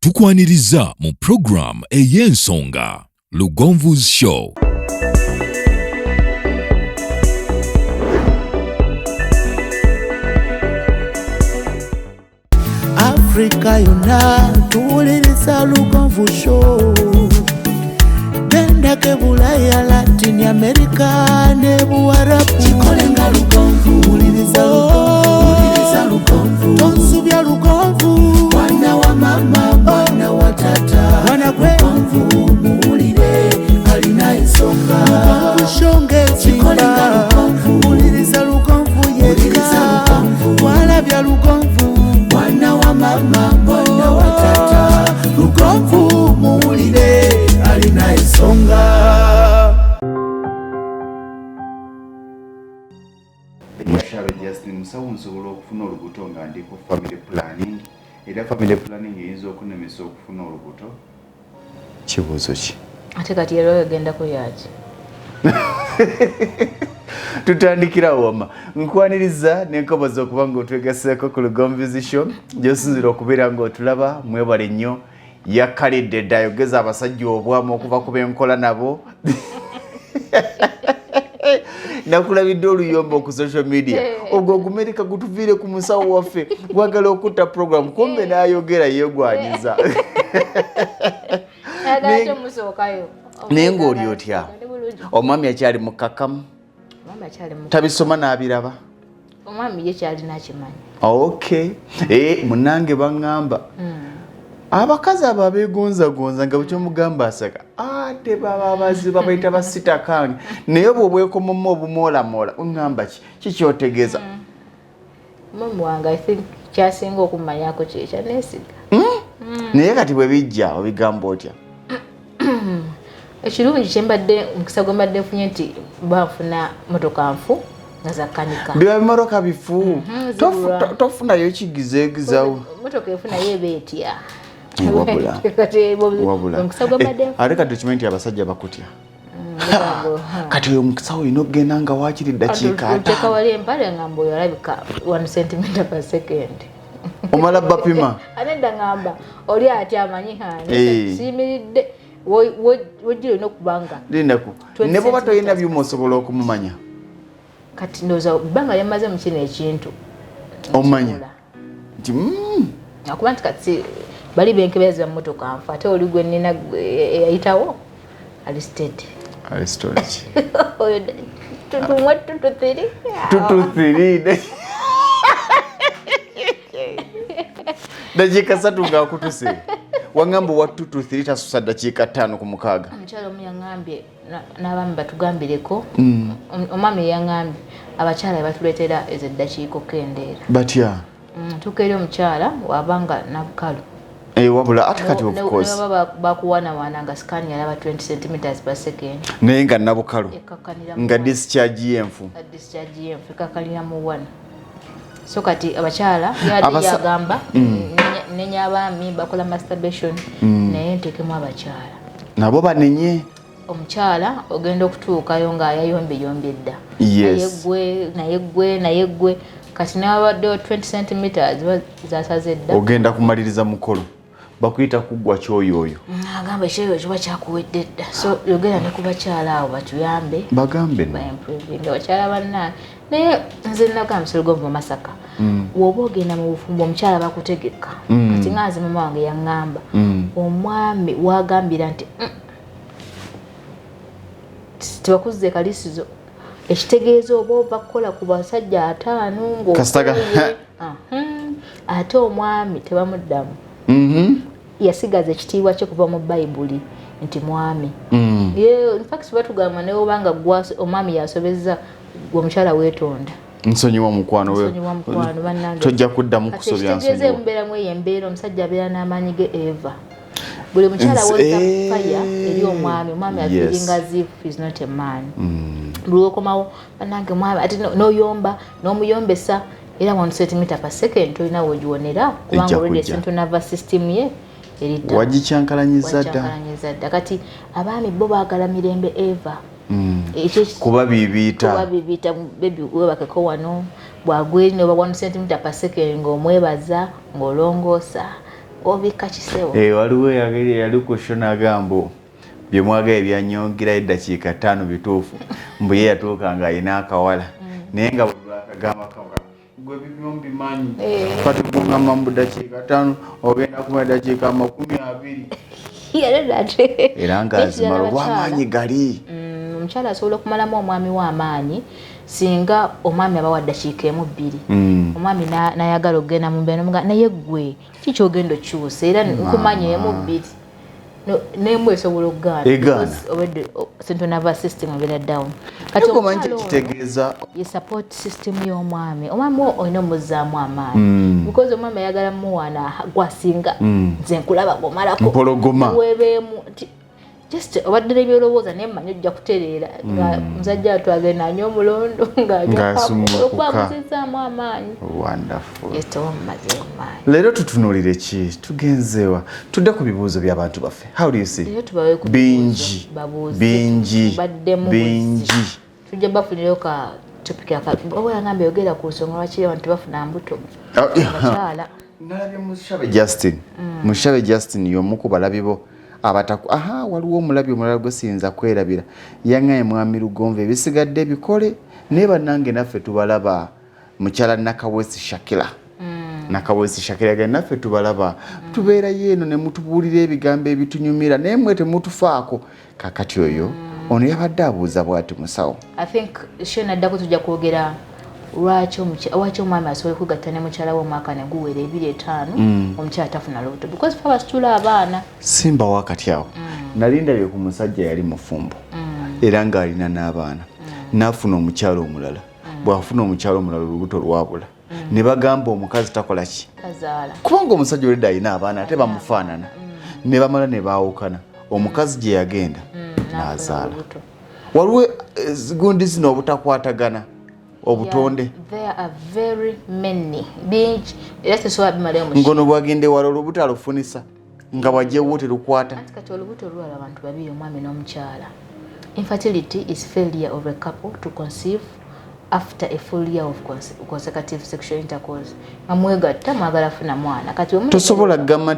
Tukwaniriza mu program ey'ensonga Lugonvu's Show. Africa yonna tuwuliriza Lugonvu Show. Benda ke Bulaya, Latin America ne Buarabu. Chikolenga Lugonvu, wuliriza Lugonvu. Tonsubya Lugonvu. Mwana wa mama, mwana wa tata. Mwana Gwe Lugonvu, muwulire alina ensonga. Lugonvu shonge chikolenga Lugonvu. Wuliriza Lugonvu yeka. Walabya Lugonvu. Mwana wa mama, mwana wa tata. Lugonvu, muwulire alina ensonga. Justin musawo nsobola okufuna olubuto nga ndi ku family planning. Era family planning eyinza okunemesa okufuna olubuto. Kibuuzo ki? Ate kati era oyogenda ku yaki? Tutandikira wama. Nkwaniriza n'enkobozi okuba ng'otwegaseeko ku Lugonvu's Show. Gy'osinzira okubeera ng'otulaba mwebale nnyo. Yakalidde dda ayogeza abasajja obwamu okuva ku benkola nabo. Nakulabidde oluyombo ku social media. Ogwo ogumerika gutuviire ku musawo waffe. Gwagala okutta program kumbe n'ayogera yeegwanyiza. Naye ng'oli otya? Omwami akyali mukakamu? Tabisoma n'abiraba? Omwami ye kyalina akimanyi. Okay. Munange baŋŋamba. Abakazi abo abeegonzagonza nga bukyo mugamba asaka ate baba baziba bayita basita kange naye bw'obwekomamu obumoolamoola oŋŋamba ki kyotegeeza? Mama wange I think kyasinga okumanyako kyekya neesiga. Naye kati bwe bijja obigamba otya? Ekirungi kyembadde omukisa gwe mbadde nfunye nti banfuna motoka nfu nga zakkanika. Biba bimotoka bifu. Tofunayo ekigizeegizawo. Motoka efunayo eba etya. Wabula. Ate kati okimanyi nti abasajja bakutya. Kati oyo omukisa olina okugenda nga waakiri ddakiika ataano. Oteeka wali empale ngamba oyo alabika 1 centimeter per second. Omala bapima. Anedda ngamba oli ati amanyi hani. Siyimiridde wojjira olina okubanga. Lindaku. Ne bw'oba toyina byuma osobola okumumanya. Kati ndowooza bbanga lyamaze mu kino ekintu. Omanya. Nti akuba nti kati bali benkebeza mu motoka nfu ate oli gwe nnina eyayitawo alisted. Alisted ki? Oyo tutumwa tututhiri. Tututhiri. Dakiika 3 ng'akutuse. Wangamba wa 2-3 tasusa dakiika 5 ku 6. Omukyala omu yaŋŋambye n'abaami batugambireko. Omwami yaŋŋambye abakyala batuleetera ezo eddakiika okkendeera. Batya? Tukeera omukyala wabanga nabukalu. Wabula ate kati of course. Bakuwanawana nga scan yalaba 20 centimeters per second. Naye nga nabukalu. Nga discharge y'enfu. Discharge y'enfu ekakkalira mu 1. So kati abakyala yali yagamba n'enyabaami bakola masturbation naye nteekemu abakyala. Nabo banenye. Omukyala ogenda okutuukayo nga yayombyeyomby dda. Yes. Naye gwe kati n'abaddewo 20 centimeters zasaze dda. Ogenda kumaliriza mukolo. Bakuyita kuggwa kyoyooyo. Agamba ekyoyo kiba kyakuwedde dda. So yogera ne ku bakyala abo batuyambe. Bagambe. Improving abakyala bannange. Naye nze nagamba Lugonvu Masaka. Woba ogenda mu bufumbo omukyala bakutegeka. Kati nganze mama wange yaŋŋamba. Omwami wagambira nti tebakuzze kalisizo. Ekitegeeza oba ova kukola ku basajja 5 ng'okuye. Ate omwami tebamuddamu. Yasigaza ekitiibwa kye kuva mu Bayibuli nti mwami. In fact batugamba ne obanga omwami yasobezza gwe omukyala weetonda. Nsonyiwa mukwano we. Tojja kuddamu kusobya nsonyiwa. Ekitegeeza mubeeramu eyo embeera omusajja abeera n'amaanyi ge Eva. Buli mukyala wozza fire eri omwami afiringa as if is not a man. Buli okomawo bannange mwami ate n'oyomba n'omuyombesa era 1 centimeter per second tolina wogiwonera kubanga already central nervous system ye erita. Wagikyankalanyiza dda. Kati abaami bo baagala mirembe Eva. Kuba bibiita baby webakeko wano bwagwe ne 1 centimeter per second ng'omwebaza ng'olongoosa obika kisewo waliwo yali kushona agambo byemwagaye byanyongera eddakiika 5 bituufu mbu ye yatuuka nga ayina akawala naye nga bwakagamba gwe bibyombi manyi kati kugamba mu ddakiika 5 ogenda kuma ddakiika 20 era ng'azimala olw'amaanyi gali omukyala asobola okumalamu omwami w'amaanyi singa omwami abawa ddakiika 1-2 omwami n'ayagala okugenda mu mbeera naye gwe kikyogenda okyusa era nkumanyi 1-2 nemu esobola okugaana central nervous system ebeera down kati kitegeeza ye support system y'omwami olina omuzzaamu amaanyi because omwami ayagala muwaana gwasinga nze nkulaba gomalako mpologoma weebeemu just obadde n'ebyolowooza naye mmanyi ojja kutereera nga musajja atwagenda anywa omulondo ng'okwamuzizaamu amaanyi. Leero tutunuulire ki tugenzeewa tudde ku bibuuzo by'abantu baffe. How do you see? Bingi tujja bafunirayo ka topic oba yangambye yogera ku nsonga lwaki abantu bafuna mbuto abakyala. Nalabye Mushabe Justin y'omu ku balabi bo abataku waliwo omulabi omulala gwe siyinza kwerabira yangaye mwami Lugonve ebisigadde bikole naye bannange naffe tubalaba mukyala Nakawesi Shakira ge naffe tubalaba tubeera yeeno ne mutubuulira ebigambo ebitunyumira naye mwe temutufaako kakati oyo ono yabadde abuuza bw'ati musawo. I think shona addako tujja kwogera lwaki omwami asobola okugatta ne mukyala w'omwaka ne guwera 2-5 omukyala tafuna lubuto because fe abasitula abaana simba wakati awo nalindabye ku musajja yali mufumbo era ng'alina n'abaana n'afuna omukyala omulala bw'afuna omukyala omulala olubuto lwabula ne bagamba omukazi takola ki kubanga omusajja olidde alina abaana ate bamufaanana ne bamala ne baawukana omukazi gye yagenda n'azaala. Waliwo gundi zino obutakwatagana obutonde there are very many bingi era tesobola bimalayo mu ngono bwagende wala olubuto alufunisa nga bwajjewo terukwata anti kati olubuto olwala abantu babiri omwami n'omukyala. Infertility is failure of a couple to conceive after a full year of consecutive sexual intercourse. Amwegatta mwagala funa mwana kati tosobola gamba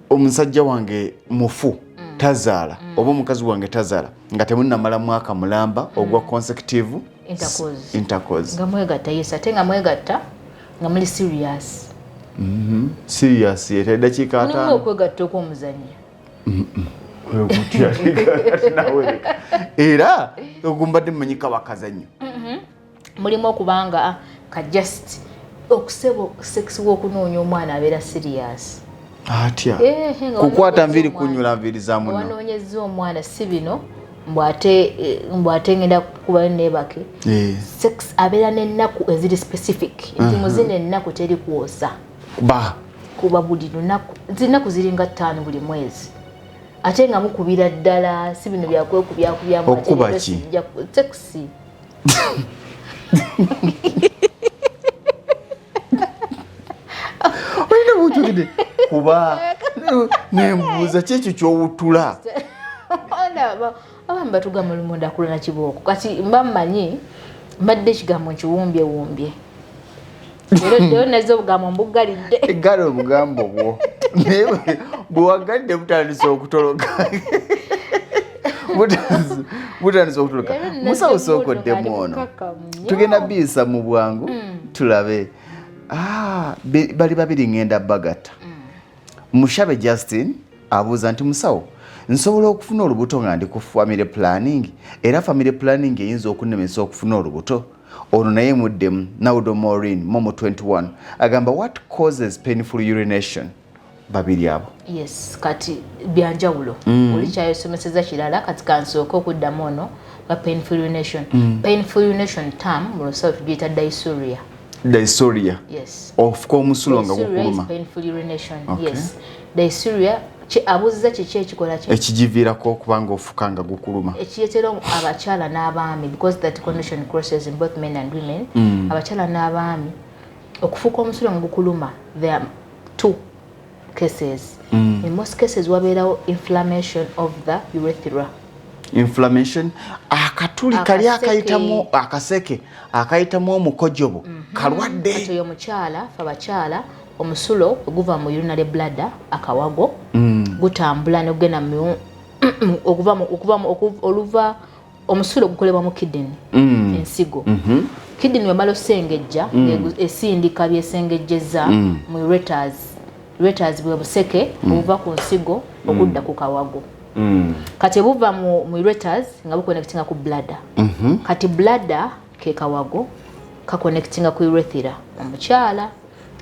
omusajja wange mufu tazaala oba omukazi wange tazaala nga temunnamala mwaka mulamba ogwa consecutive intercourse nga mwegatta yes ate nga mwegatta nga muli serious serious yete dakiika 5 okwegatta okw'omuzannyo era ogumbadde mmanyika bakazannyo mulimu okubanga ka just okusebo sex w'okunoonya omwana abeera serious atya kukwata nviri kunyula nviri za muno wanoonyeza omwana si bino mbwate ngenda kubayo nebake sex abeera n'ennaku eziri specific nti muzina ennaku teri kwosa kuba buli lunaku zinaku ziringa 5 buli mwezi ate nga mukubira ddala si bino byakwekubyakubyamo okuba ki sex olina bujugide kuba nembuuza kyekyo kyowutula abamu batugamba lumonda kulana kibooko kati mba mmanyi mbadde ekigambo nkiwumbyewumbye era nazo obugambo mbugalidde eggala obugambo bwo naye bwewagalidde butandise okutoloka butandise okutoloka musawo sookoddemu ono tugenda biisa mu bwangu tulabe bali babiri ngenda bagata. Mushabe Justin abuuza nti musawo nsobola okufuna olubuto nga ndi ku family planning era family planning eyinza okunnemesa okufuna olubuto ono naye muddemu Naudo Maureen Momo 21 agamba what causes painful urination babiri abo yes kati byanjawulo olikyayosomeseza kirala kati kansooka okuddamu ono ba painful urination painful urination term mu lusawo tugiyita dysuria yes ofuka omusulo nga gukuluma painful urination yes dysuria abuuziza kiki ekikola ekigiviirako okubanga ofuka nga gukuluma ekiyetera abakyala n'abaami because that condition crosses in both men and women abakyala n'abaami okufuka omusulo nga gukuluma there are 2 cases in most cases wabeerawo inflammation of the urethra inflammation akatuli kali akayitamu akaseke akayitamu omukojobo kalwadde kati oyo mukyala fa bakyala omusulo oguva mu urinary bladder akawago gutambula n'ogenda mu oluva omusulo gukolebwa mu kidney ensigo kidney wemala osengejja esindika byesengejjeza mu ureters bwe buseke obuva ku nsigo okudda ku kawago kati buva mu ureters nga buconnectinga ku bladder kati bladder ke kawago kakonectinga ku urethra omukyala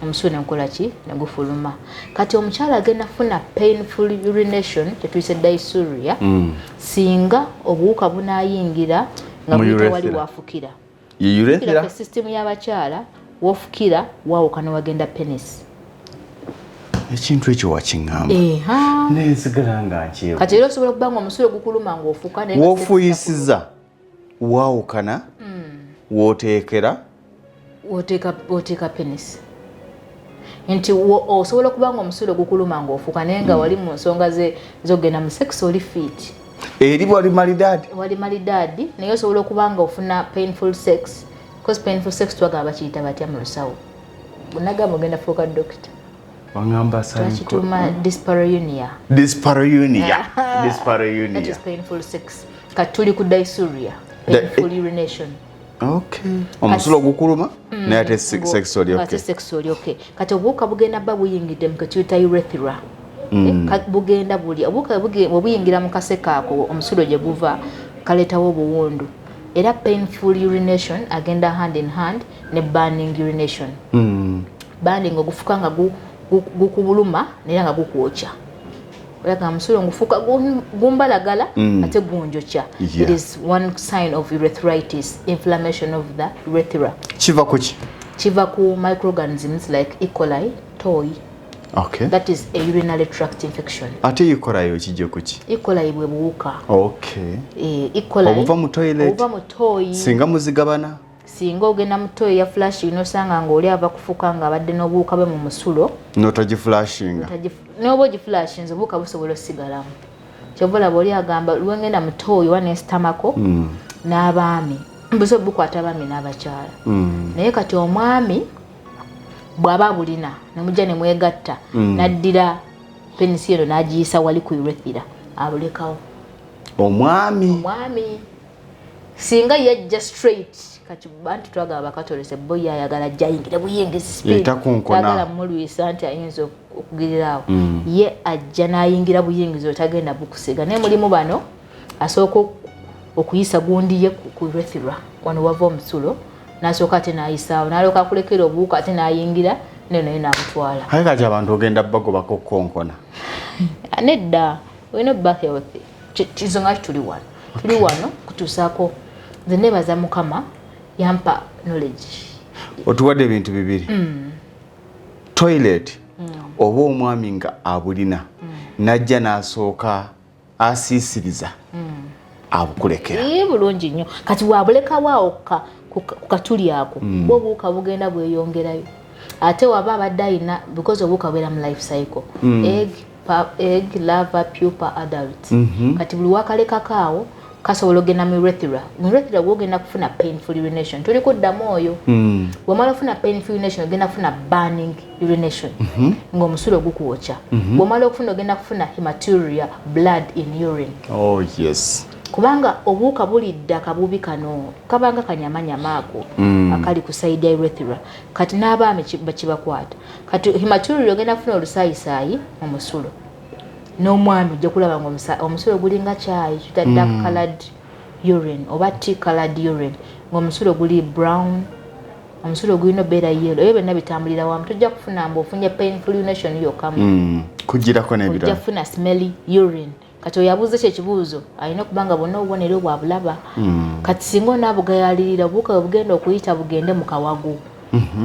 omusulo nenkola ki negufuluma kati omukyala agenda funa painful urination tetuyise dysuria singa obuwuka bunayingira nga buyita wali wafukira urethra system y'abakyala wofukira wawukana wagenda penis ekintu ekyo wakiŋŋamba nensigala nga nkyewo kati era osobola okuba nga omusulo gukuluma ng'ofuuka wofuyisiza wawukana wooteekera woteeka penis nti osobola okuba nga omusulo gukuluma ng'ofuuka naye nga wali mu nsonga zogenda mu sex oli fit eri wali malidaadi naye osobola okuba nga ofuna painful sex because painful sex twagamba bakiyita batya mu lusawo bunagamba ogenda fuuka dokita twakituuma dyspareunia that is painful sex kati tuli ku dysuria painful urination omusulo gukuluma naye ate sexually okay kati obuwuka bugenda bba buyingidde mu ketuyita urethra bugenda buli obuwuka bwebuyingira mu kaseke ako omusulo gye buva kaleetawo obuwundu era painful urination agenda hand in hand ne burning urination burning ogufuka nga gukubuluma naye nga gukwokya olaga omusulo ngufuka gumbalagala ate gunjokya it is one sign of urethritis inflammation of the urethra kiva ku microorganisms like E. coli toy that is a urinary tract infection ate E. coli okijja kuki E. coli bwe buwuka E. coli obuva mu toilet singa muzigabana singa ogenda mu toyi ya flash nosanga ng'oli ava kufuka nga abadde n'obuwuka bwe mu musulo notagiflashinga n'oba ogiflashinze obuwuka busobola osigalamu kyova olaba oli agamba lwengenda mu toyi wanesitamako n'abaami busobola bukwata abaami n'abakyala naye kati omwami bw'aba bulina nemujja ne mwegatta n'addira penisi eno n'agiyisa wali ku urethra abulekawo omwami singa yajja straight kati bantu twagaba bakatolese boy ayagala jayingira buyingizi speed agala mulwisa nti ayinza okugirirawo ye ajja nayingira buyingizi otagenda bukusiga naye mulimu bano asooka okuyisa gundi ye ku urethra wano wava omusulo nasooka ate nayisaawo nalooka akulekera obuwuka ate nayingira naye nabutwala aye kati abantu ogenda bagobako konkona nedda olina okuba healthy kizonga tuli wano kutuusaako nze nebaza mukama yampa knowledge otuwadde ebintu bibiri toilet oba omwami nga abulina najja n'asooka asiisiriza abukulekera bulungi nnyo kati wabulekawaawo ku katuli ako bwe obuwuka bugenda bweyongerayo ate waba abadde ayina because obuwuka bwera mu life cycle egg larva pupa adult kati buli wakalekakaawo kasobola ogenda mu urethra gwogenda kufuna painful urination tuli kuddamu oyo bwomala ofuna painful urination ogenda kufuna burning urination ng'omusulo gukwokya bwomala okufuna ogenda kufuna hematuria blood in urine kubanga obuwuka bulidde akabubi kano kabanga kanyamanyama ako akali ku side ya urethra kati n'abaami bakibakwata kati hematuria ogenda kufuna olusayisaayi mu musulo n'omwami ojja kulaba ng'omusulo gulinga kyayi kita dark colored urine oba tea colored urine ng'omusulo guli brown omusulo gulina obeera yellow ebyo byonna bitambulira wamu tojja kufuna mbu ofunye painful urination yokkamu kugirako n'ebirala ojja kufuna smelly urine kati oyabuuza ekyo ekibuuzo alina okubanga bonna obubonero bwabulaba kati singa onaabugayalirira obuwuka bwe bugenda okuyita bugende mu kawagu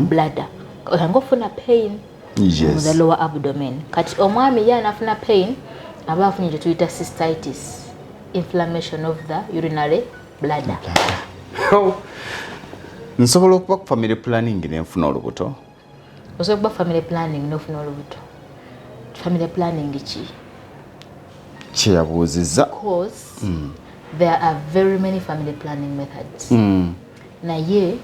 bladder oyanga ofuna pain the lower abdomen kati omwami ye anafuna pain aba afunye kye tuyita cystitis inflammation of the urinary bladder nsobola okuba ku family planning nenfuna olubuto osobola okuba family planning nofuna olubuto family planning ki kyeyabuuzizza there are very many family planning methods naye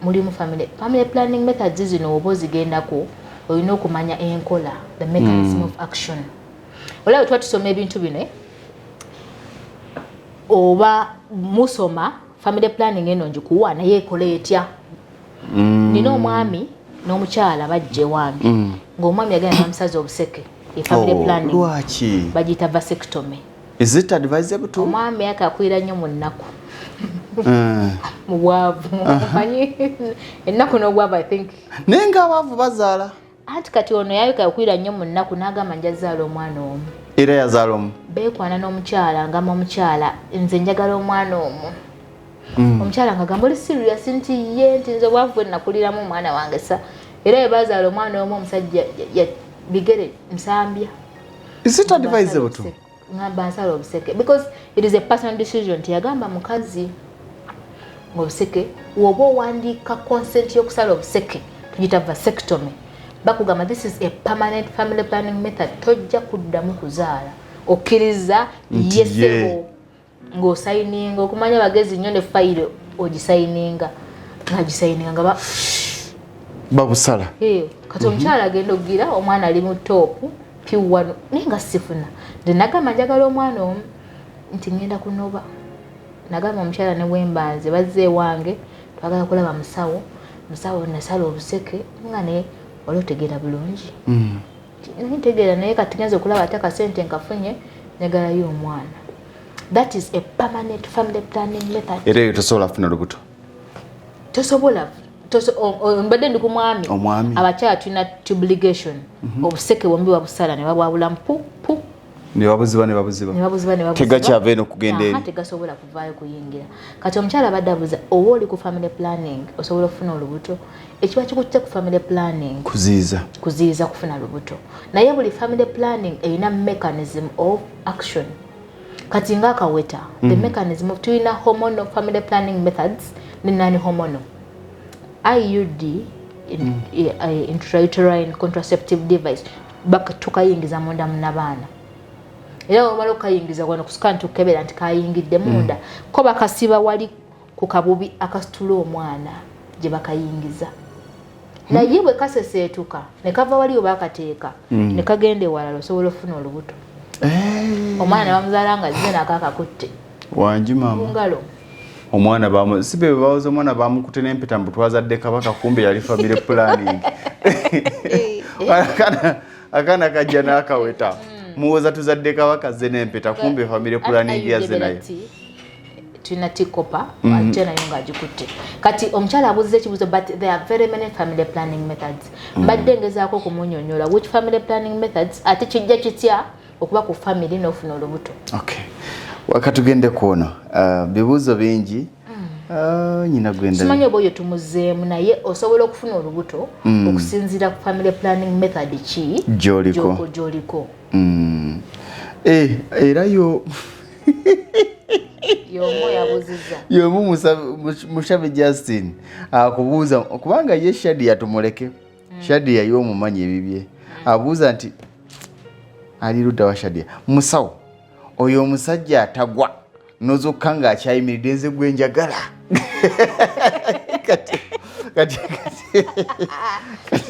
mulimu family planning methods zino oba ozigendako olina okumanya enkola, the mechanism of action. Olaba tuba tusoma ebintu bino oba musoma family planning eno njikuwa naye ekola etya. Nina omwami n'omukyala bajje wange ng'omwami yagenda n'omusazi obuseke family planning lwaki bagiyita vasectomy. Is it advisable to? Omwami yakakwira nnyo mu nnaku mu bwavu manyi ennaku n'obwavu I think naye ng'abaavu bazaala anti kati ono yakakwira nnyo mu nnaku n'agamba nja zaala omwana omu era yazaala omu beekwana n'omukyala ngamba omukyala nze njagala omwana omu omukyala ngagamba oli serious nti ye nti nze bwavu bwe nakuliramu omwana wange sa era bwe bazaala omwana omu omusajja bigere nsambya. Is it advisable to? Baasala obuseke because it is a personal decision. Tiyagamba mukazi obuseke woba owandiika consent y'okusala obuseke tugiyita vasectomy bakugamba this is a permanent family planning method tojja kuddamu kuzaala okkiriza yesebo ng'osayininga okumanya bagezi nnyo ne fayiro ogisayininga nga babusala kati omukyala agenda okugira omwana ali mu toopu piwano naye nga sifuna nze nagamba njagala omwana omu nti ngenda kunoba nagamba omukyala ne bwembanze bazze ewange twagala kulaba musawo nasala obuseke nga naye wali otegeera bulungi ntegeera naye kati genza okulaba ate akasente nkafunye njagalayo omwana. That is a permanent family planning method. Era eyo tosobola kufuna lubuto tosobola mbadde ndi ku mwami abakyala tulina tube ligation obuseke bombi babusala ne babwabula mpu ne babuziba tegakyava eno kugenda eri tegasobola kuvaayo kuyingira. Kati omukyala abadde abuuza oba oli ku family planning osobola okufuna olubuto. Ekiba kikutte ku family planning kuziiza kufuna lubuto naye buli family planning erina mechanism of action. Kati nga akaweta the mechanism of tulina hormonal family planning methods ne non-hormonal. IUD intrauterine contraceptive device tukayingiza munda munabaana era omala okayingiza wano kusika ntukebera nti kayingidde munda ko bakasiba wali ku kabubi akasitula omwana gye bakayingiza naye bwe kaseseetuka ne kava wali oba akateeka ne kagenda ewalala osobola okufuna olubuto. Omwana bamuzaala nga zze nakakakutte wangi maama ngalo omwana sibe bawoza omwana bamukute n'empeta mbu twazadde kabaka kumbe yali family planning akana kajja n'akaweta muwoza tuzadde kabaka zze n'empeta kumbe family planning yazze nayo tulina tikopa ate nayo ng'agikutte. Kati omukyala abuuziza ekibuuzo but there are very many family planning methods. Mbadde ngezaako okumunyonyola which family planning methods ate kijja kitya okuba ku family n'ofuna olubuto. Okay. Wakatugende kuono bibuuzo bingi nyina gwenda simanyi oba oyo tumuzeemu naye osobola okufuna olubuto okusinziira ku family planning method ki gy'oliko. Era yo yomu yabuuziza yomu Mushabe Justin akubuuza kubanga ye Shadia tumuleke Shadia y'omumanyi ebibye abuuza nti ali ludda wa Shadia musawo oyo omusajja atagwa nozokka ng'akyayimiridde nze gwe njagala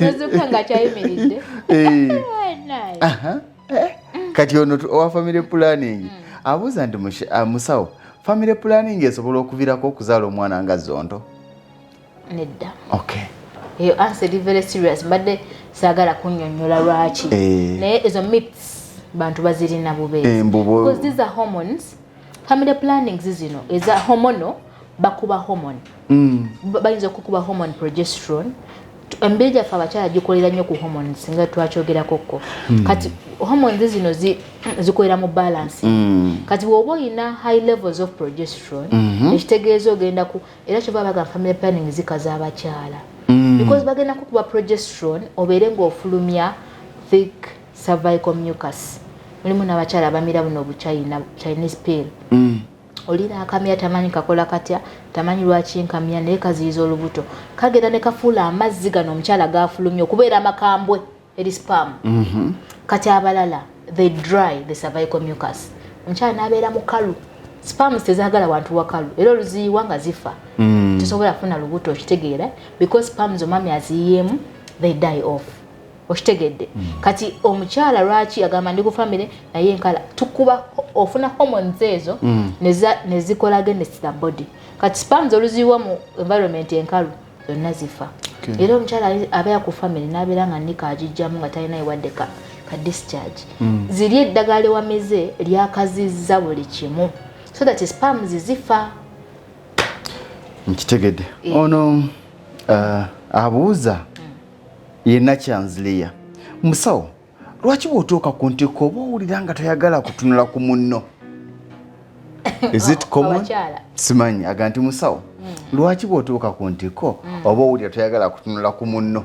nozokka ng'akyayimiridde kati ono owa family planning abuuza nti musawo family planning esobola okuviirako okuzaala omwana nga zonto nedda. Okay. Eyo answer is very serious mbadde saagala kunnyonnyola lwaki naye ezo myths bantu bazirina bubeezi because these are hormones. Family planning zino eza hormonal bakuba hormone bayinza okukuba hormone progesterone embeera gyaffe abakyala gikolera nnyo ku hormones singa twakyogerakokko kati hormones zino zikolera mu balance kati bw'oba olina high levels of progesterone ekitegeeza ogenda ku era kyova baga family planning zikaza abakyala because bagenda kukuba progesterone obeere ng'ofulumya thick cervical mucus. Mulimu n'abakyala bamira buno obuchina Chinese pill olina akamya tamanyi kakola katya tamanyi lwaki nkamya naye kaziyiza olubuto kagenda ne kafuula amazzi gano omukyala gafulumya okubeera amakambwe eri spam kati abalala they dry the cervical mucus omukyala n'abeera mukalu spams tezaagala wantu wakalu era oluziyiwa nga zifa tosobola kufuna lubuto okitegeera because spams omwami aziyiyeemu they die off Oshitegedde. Kati omukyala lwaki agamba ndi ku family naye nkala tukuba ofuna hormones ezo nezikola against the body. Kati spams oluziwa mu environment enkalu zonna zifa. Era omukyala abeera ku family n'abeera nga nika agijjamu nga talina ewadde ka discharge. Ziri eddagala wameze lyakazizza buli kimu. So that spams zifa. Nkitegedde. Ono abuuza yenna kyanziliya. Musawo, lwaki bw'otuuka ku ntiko oba owulira nga toyagala kutunula ku munno? Is it common? Simanyi aga nti musawo. Lwaki bw'otuuka ku ntiko oba owulira toyagala kutunula ku munno?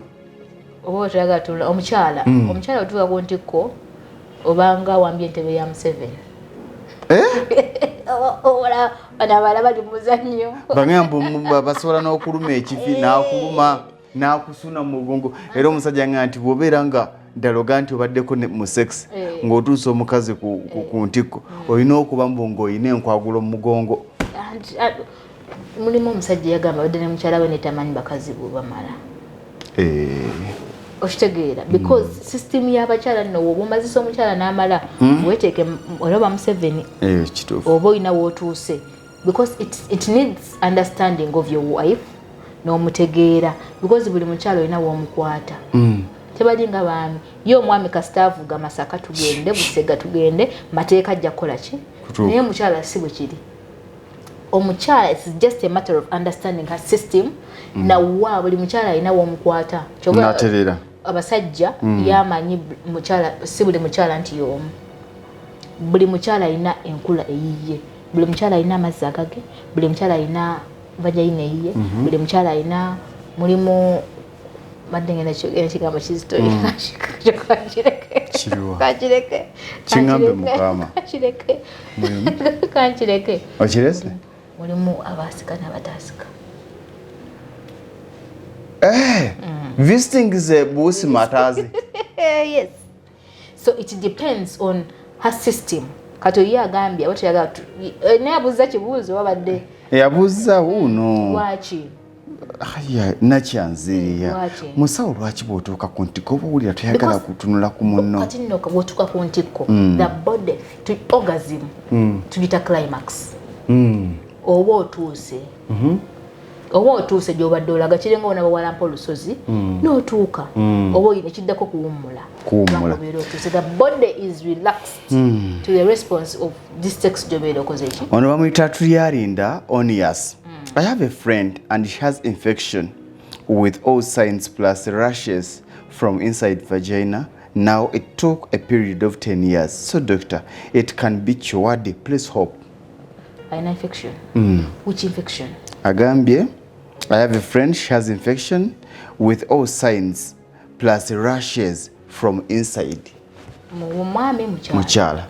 Oba toyagala kutunula omukyala. Omukyala otuuka ku ntiko obanga wambye entebe ya Museveni. Ola banabala bali muzannyo. Bagamba basobola n'okuluma ekifi n'akuluma n'akusuna mu mugongo. Era omusajja nga nti bw'obeera nga ddaloga nti obaddeko mu sex ng'otuusa omukazi ku ntiko olina okuba ng'olina enkwagulo mu mugongo. Mulimu omusajja yagamba badde ne mukyala we netamanyi bakazi bwe bamala. Oshitegeera because system y'abakyala nno woba omazisa omukyala n'amala weteeke olaba Museveni oba olina w'otuuse because it needs understanding of your wife n'omutegeera because buli mukyala olina w'omukwata. Tebali nga baami ye omwami kasita avuga Masaka tugende Busega tugende mateeka ajja kukola ki naye mukyala si bwe kiri. Omukyala it's just a matter of understanding her system na wa buli mukyala alina w'omukwata. Naterera abasajja yamanyi mukyala si buli mukyala nti y'omu. Buli mukyala alina enkula eyiye. Buli mukyala alina amazzi agage. Buli mukyala alina vagina eyiye. Buli mukyala alina mulimu madengena kigambo kizitoyi kachireke kingambe mukama kachireke okirese mulimu abasika n'abatasika. Visiting is a busi matters. Yes. So it depends on her system. Kato ye agambye watu yaga ne abuza kibuuzo wabadde. Yabuza uno. Wachi. Aya nakyanziriya. Musawo lwaki bw'otuuka ku ntiko oba owulira toyagala kutunula ku munno? Kati nno bw'otuuka ku ntiko the body to orgasm tugita climax. Oba otuuse. Oba otuuse gy'obadde olaga kirenga wona bawalampa olusozi n'otuuka oba oyina kiddako kuwummula. The body is relaxed to the response of this sex gy'obeera okoze ki. Ono bamuyita Tuyalinda Onias. I have a friend and she has infection with all signs plus rashes from inside vagina. Now it took a period of 10 years. So doctor, it can be cured. Please hope. An infection? Which infection? Agambye, I have a friend, she has infection with all signs plus rashes from inside. Mwami muchala.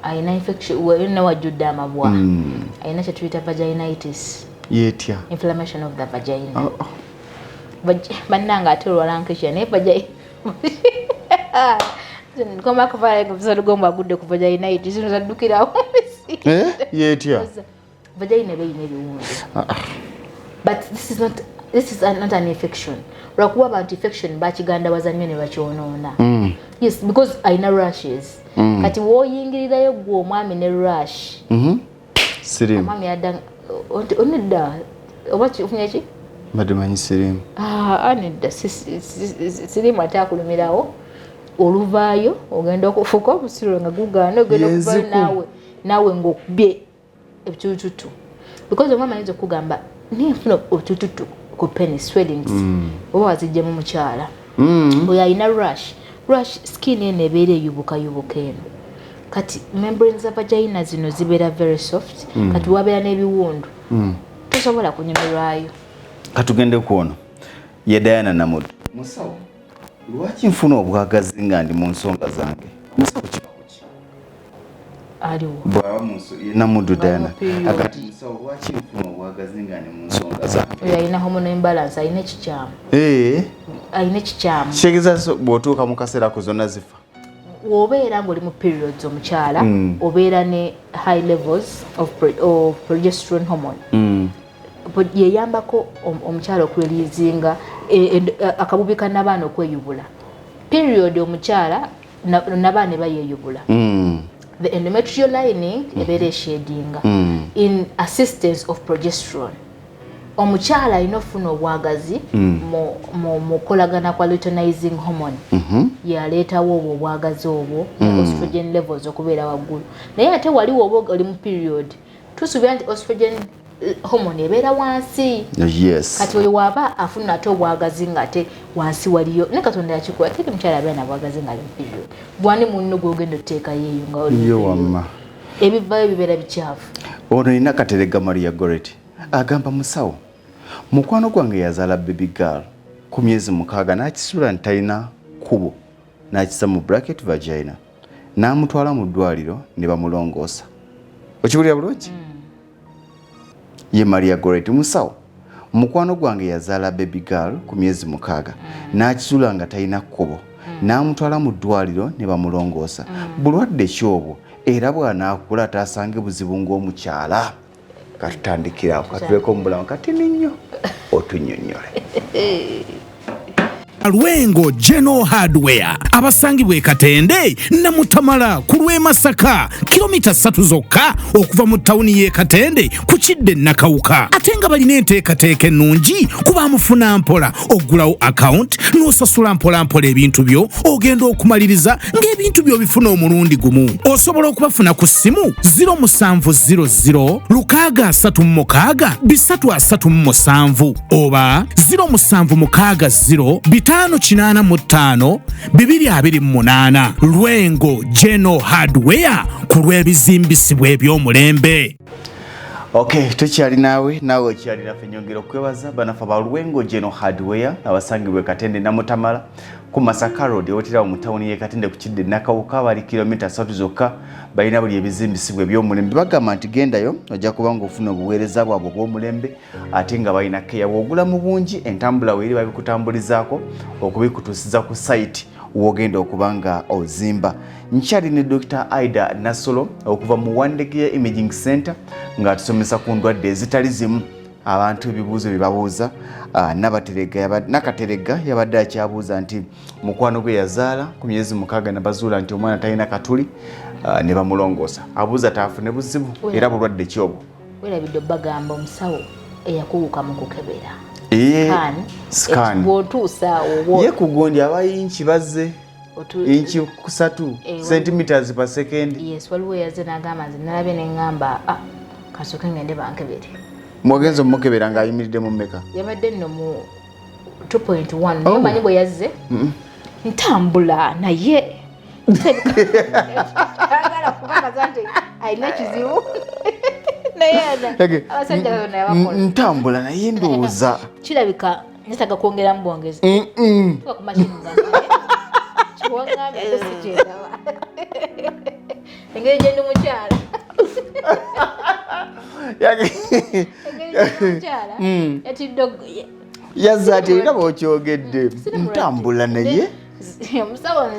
Aina infection wena wajudde amabwa. Aina kye tuyita vaginitis. Yetya. Inflammation of the vagina. Bannanga ate olwalankisha ne vagina. Koma kufala episode gomba agudde ku vaginitis nzaddukirawo. Yetya. Vagina beyina ebiwundu. But this is not an infection. Lwakuba abantu infection bakiganda wazannyo ne bakyonoona. Yes, because aina rashes. Kati woyingirirayo gwe omwami ne rash. Sirimu. Omwami yadda onedda oba kifunye ki? Mbadde manyi sirimu. Anedda sirimu ate akulumirawo oluvaayo ogenda okufuuka omusiro nga gugaana ogenda okuvaayo naawe ng'okubye ebitututu. Because omwami ayinza okugamba nifuna obutututu ku penis swellings oba wazijja mu mukyala. Oyo alina rash skin eno ebeera eyubuka eno. Kati membranes za vagina zino zibeera very soft. Kati wabeera n'ebiwundu tosobola kunyumirwayo. Katugende kuono ye Diana Namudu. Musawo lwaki nfuna obwagazi nga ndi mu nsonga zange? Musawo kibakoki aliwo bwa Namudu Diana agati musawo lwaki nfuna obwagazi nga ndi mu nsonga zange? Oyo alina hormone imbalance, alina ekikyamu. Alina ekikyamu. Kitegeeza bw'otuuka mu kaseera ko zonna zifa. Wobeera ng'oli mu periods omukyala obeera ne high levels of progesterone hormone. Yeyambako omukyala okwerizinga akabubi kannabaana okweyubula. period omukyala n'abaana bayeyubula the endometrial lining ebeera shading in assistance of progesterone omukyala alina ofuna obwagazi mu kolagana kwa luteinizing hormone yaleetawo obwo obwagazi obwo estrogen levels okubeera waggulu naye ate waliwo oba oli mu period tusuubira nti estrogen hormone ebeera wansi kati oyo waaba afuna ate obwagazi ng'ate wansi waliyo ne katonda yakikola teke mukyala abeera nabwagazi ng'ali mu period bwani munno gwogenda oteeka yeeyo nga oli ebivaayo bibeera bikyafu ono ina Katerega Maria Goretti agamba musawo mukwano gwange yazaala baby girl ku myezi 6 n'akisula nti talina kubo n'akisa mu bracket vagina n'amutwala mu ddwaliro ne bamulongoosa okiwulira bulungi ye Maria Goretti musawo mukwano gwange yazaala baby girl ku myezi 6 n'akisula nga talina kubo n'amutwala mu ddwaliro ne bamulongoosa bulwadde ki obwo era bw'anaakula ataasange buzibu ng'omukyala katutandikira katuleko mbulamu kati nnyo otunnyonnyole Lwengo General Hardware abasangibwa e Katende Namutamala ku lw'e Masaka kilomita 3 zokka okuva mu tawuni y'e Katende ku Kidde Nakawuka ate nga balina enteekateeka ennungi kuba mufuna mpola oggulawo account n'osasula mpola ebintu byo ogenda okumaliriza ng'ebintu byo bifuna omulundi gumu osobola okubafuna ku ssimu 0700 636 oba 0760 585 228 Lwengo General Hardware ku lw'ebizimbisibwa eby'omulembe. Okay, tukyali nawe okyali naffe nyongera okwebaza banafa ba Lwengo General Hardware abasangibwa Katende Namutamala ku Masaka Road ewotera mu tawuni y'e Katende ku Kidde Nakawuka bali kilomita 3 zokka balina buli ebizimbisibwa eby'omulembe bagamba nti gendayo ojja kuba ng'ofuna obuweereza bwabwe bw'omulembe ate nga balina keya wogula mu bungi entambula weeri babikutambulizaako okubikutuusiza ku site wogenda okuba nga ozimba nkyali ne Dr. Aida Nasolo okuva mu Wandege Imaging Center nga tusomesa ku ndwadde ezitali zimu abantu ebibuuzo bye babuuza Nakaterega yabadde akyabuuza nti mukwano gwe yazaala ku myezi 6 nabazuula nti omwana talina katuli ne bamulongoosa abuuza taafune buzibu era bulwadde ki obwo werabidde bagamba omusawo eyakubuka mu kukebera scan bw'otuusa ye kugondi abayinki bazze inchi 3 centimeters per second yes waliwo yaze n'agamba nze nalabye ne ngamba kasooke ngende bankebere mwagenza omukebera ng'ayimiridde mu mmeka yabadde nno mu 2.1 naye manyi bwe yazze ntambula naye agala kubakaza nti alina kizibu ntambula naye ndowooza kirabika netaga kwongeramu bwongezi tuka ku mashini kiwangambye ate sikyendaba engeri gye ndi mukyala yazza ati era bw'okyogedde ntambula naye omusawo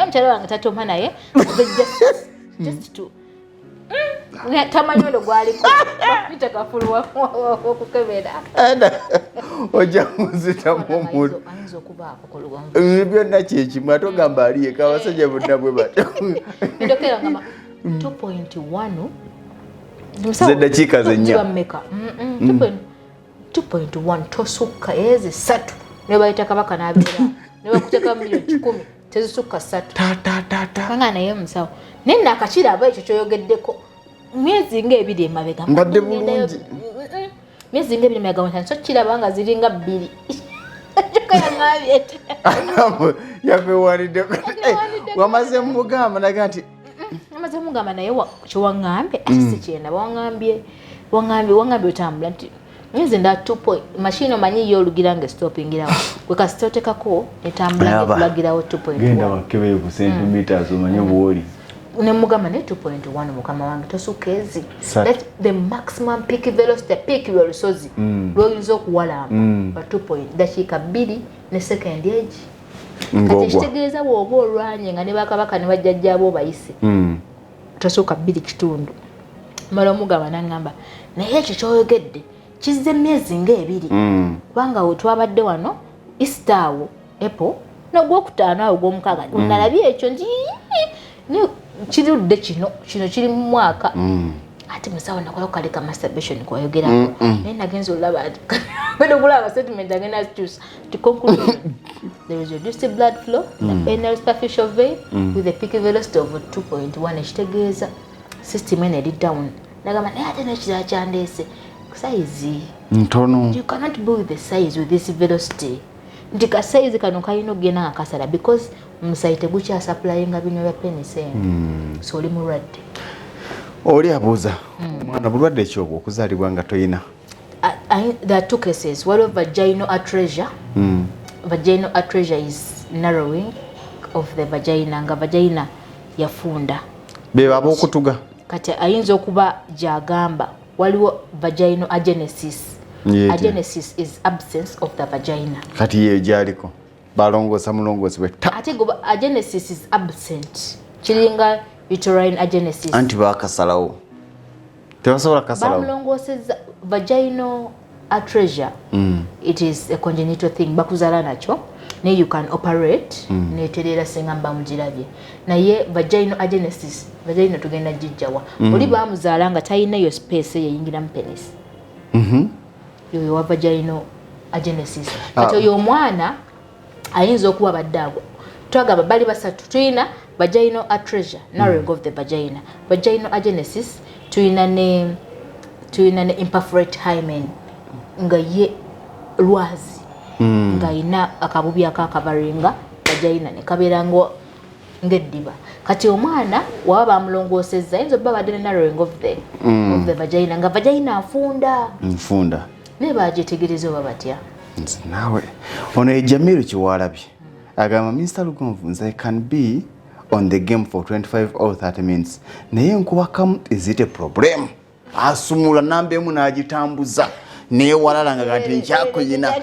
omukyala wange tatoma naye just to tamanyi ono gwaliko bapita kafulwa okukebera ojja muzitamu omuntu byonna kyekimu ate ogamba aliyeka abasajja bonna bwe bato ndokera ngamba 2.1 zeddakiika zennya 2.1 tosukka ezi 3 ne bayita kabaka n'abeera ne bakuteka milioni 10 tezisukka 3 kanga naye musawo naye nakakiraba ekyo kyoyogeddeko myezi ng'ebiri emabega mbadde bulungi myezi ng'ebiri emabega so kiraba nga ziringa 2 yakwewanidde wamaze mugamba naga nti amaze mugamba naye kyewaŋŋambye ati sikyenda waŋŋambye otambula nti myezi nda 2 mashini omanyi yo olugira nga stopingirawo kwekasita otekako etambula nekulagirawo 2.1 genda wakebeye ku centimeters omanye bwoli nemugamba ne 2.1 mukama wange tosukka ezi that the maximum peak velocity peak lwe lusozi lwoyinza okuwalamba dakiika 2 ne sekendi egi kati ekitegeeza bw'oba olwanye nga ne bakabaka ne bajjajjaabo bayise tosukka 2 kitundu mala omugamba nangamba naye ekyo kyoyogedde kizze emyezi ng'ebiri kubanga we twabadde wano Easter awo April n'ogwokutaano awo ogw'omukaaga nalabye ekyo nti kirudde kino kiri mu mwaka ate musawo nakola kaleka masturbation kwayogerako naye nagenza olaba bado kulaba statement agenda akyusa to conclude there is reduced blood flow in the anal superficial vein with a peak velocity of 2.1 ekitegeeza system ene eri down nagamba naye ate nekirala kyandeese size ntono you cannot be with the size with this velocity nti ka size kano kalina okugenda nga kasala because omusayi tegukyasupplyinga bino bya penis so oli mulwadde oli abuuza omwana bulwadde ki obwo okuzaalibwa nga toyina there are two cases waliwo vaginal atresia vaginal atresia is narrowing of the vagina nga vagina yafunda beba abokutuga kati ayinza okuba gyagamba waliwo vaginal agenesis agenesis is absence of the vagina kati ye gyaliko balongoosa mulongoosi bwe ate goba agenesis is absent kiringa uterine agenesis anti bakasalawo tebasobola kasalawo bamulongooseza vaginal atresia it is a congenital thing bakuzaala nakyo ne you can operate neterera singa bamugirabye naye vaginal agenesis vagina tugenda jijjawa oli bamuzaala nga talina yo space yeyingira mu penis yoyo wa vaginal agenesis kati oyo omwana ayinza okuba baddaagwa twagamba bali basatu tulina vaginal atresia narrowing of the vagina vaginal agenesis tulina ne imperforate hymen nga ye lwazi nga ina akabubi akakabaringa vagina ne kabeera ng'eddiba kati omwana waba bamulongoosezza ayinza okuba badde ne narrowing of the vagina nga vagina nfunda naye bagyetegereza oba batya naawe ono ejjamiru kiwalabye agamba Mr. Lugonvu nze can be on the game for 25 or 30 minutes naye nkubakamu is it a problem asumula namba emu n'agitambuza naye walalanga kati nkyakuyina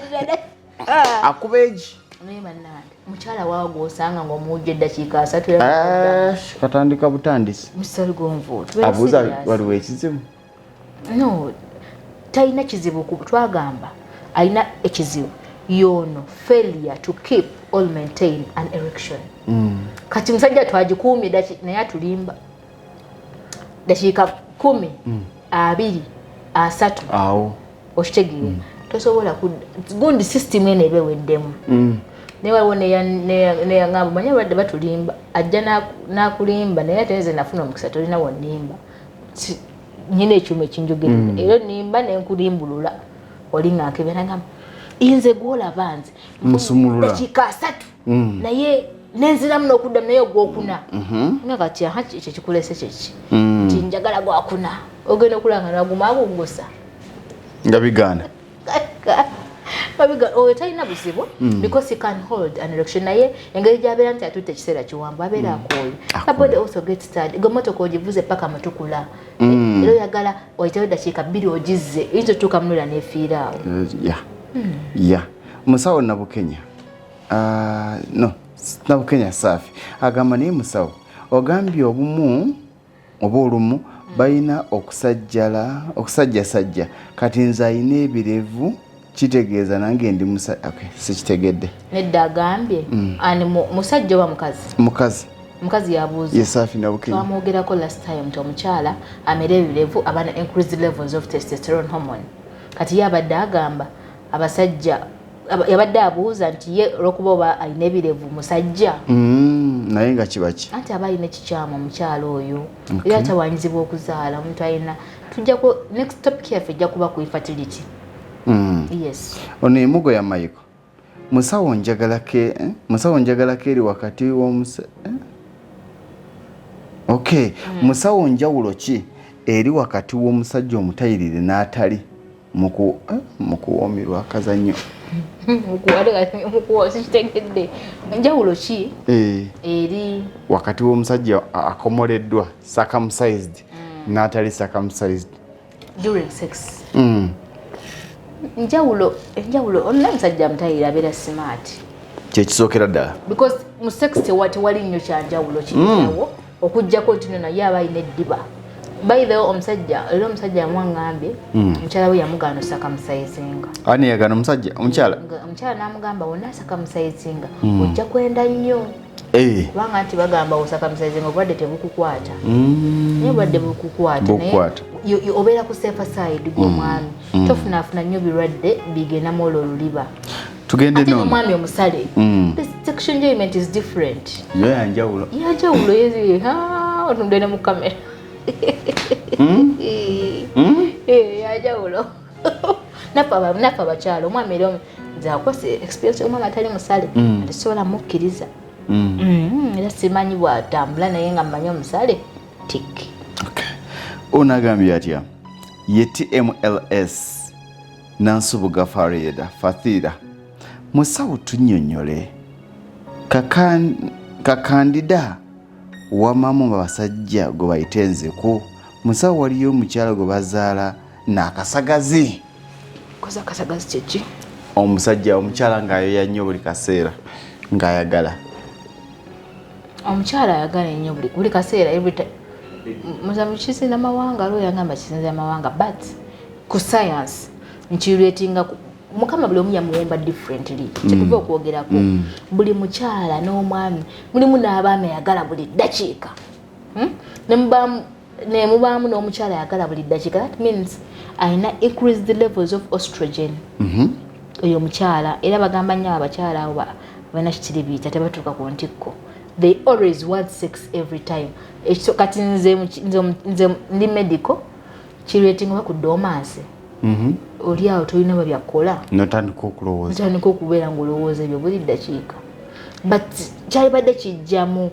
akubeegi naye bannange mukyala waawo gw'osanga ng'omuwujja eddakiika 3 katandika butandisi Mr. Lugonvu abuuza waliwo ekizibu no talina kizibu twagamba alina ekizibu yono failure to keep or maintain an erection kati musajja twagikuumye naye atulimba dakiika 10 2 3 awo okitegeera tosobola gundi system ene ebeweddemu naye waliwo neyaŋŋamba manye abadde batulimba ajja n'akulimba naye ate nze nafuna omukisa tolina wonnimba nyina ekyuma ekinjogerera era nimba nenkulimbulula oli ng'ankebera ngamba inze gwolaba nze musumulula dakiika 3 naye nenziramu n'okuddamu naye ogwokuna nga kati ekyo kikulese kyeki nti njagala gwakuna ogenda okulanga naguma agungusa nga bigaana oyo talina buzibu because he can hold an erection naye engeri gyabeera nti atutte ekiseera kiwanvu abeera akooye kabode also get started gommotoka ogivuze paka mutukula era oyagala oyitayo dakiika 2 ogizze eyinza otuuka munula nefiira awo ya musawo Nabukenya no Nabukenya Safi agamba naye musawo ogambye obumu oba olumu balina okusajjasajja kati nze ayina ebirevu kitegeeza nange ndi sikitegedde nedda agambye ani musajja oba mukazi yabuuza Yesafi Nabukenya twamwogerako last time nti omukyala amera ebirevu abana increased levels of testosterone hormone kati ye abadde agamba abasajja yabadde abuuza nti ye olwokuba oba alina ebirevu musajja naye nga kibaki anti aba alina ekikyamu omukyala oyo era atawanyizibwa okuzaala omuntu alina tujjako next topic yaffe ejja kuba ku infertility yes ono emugo ya Michael musawo njagalako eri wakati w'omusa musawo njawulo ki eri wakati w'omusajja omutayirire n'atali mu kuwoomerwa akazannyo sikitegedde njawulo ki eri wakati w'omusajja akomoleddwa circumcised n'atali circumcised during sex enjawulo olina musajja mutayira abeera smart kyekisookera ddala because mu sex tewali nnyo kyanjawulo kirinawo okugjako nti no naye aba alina eddiba by the way omusajja yamwangambye omukyala we yamugaana osaka musayizinga ani yagana omusajja omukyala n'amugamba wonna asaka musayizinga ojja kwenda nnyo kubanga nti bagamba osaka musayizinga obwadde tebukukwata naye obwadde bukukwata naye obeera ku safe side gw'omwami tofunaafuna nnyo birwadde bigendamu olwo oluliba tugende no omwami omusale the sexual enjoyment is different yanjawulo otundene mu kamera yanjawulo nafe abakyalo omwami era nzakwase experience omwami atali musale tesobola mukkiriza era simanyi bwatambula naye nga mmanyi omusale tik ono agambye atya ye TMLS Nansubuga Farida Fathira musawo tunnyonnyole kakandida wamamu basajja gwe bayita Enseke musawo waliyo omukyala gwe bazaala n'akasagazi koza akasagazi kyeki omusajja omukyala ng'ayoya nnyo buli kaseera ng'ayagala omukyala ayagala ennyo buli kaseera muzamu kisinza mawanga aliwo yangamba kisinza mawanga but ku science nkiretinga mukama buli omu yamuwumba differently kyekuva okwogerako buli mukyala n'omwami mulimu n'abaami ayagala buli ddakiika nemubaamu n'omukyala ayagala buli ddakiika that means ayina increase the levels of estrogen oyo omukyala era bagamba nnyo abakyala abo balina kitiri biyita tebatuuka ku ntikko they always want sex every time kati nze ndi medical kiretinga ku dormancy oli awo tolina bwe byakola notandika okubeera ng'olowooza ebyo buli ddakiika but kyalibadde kijjamu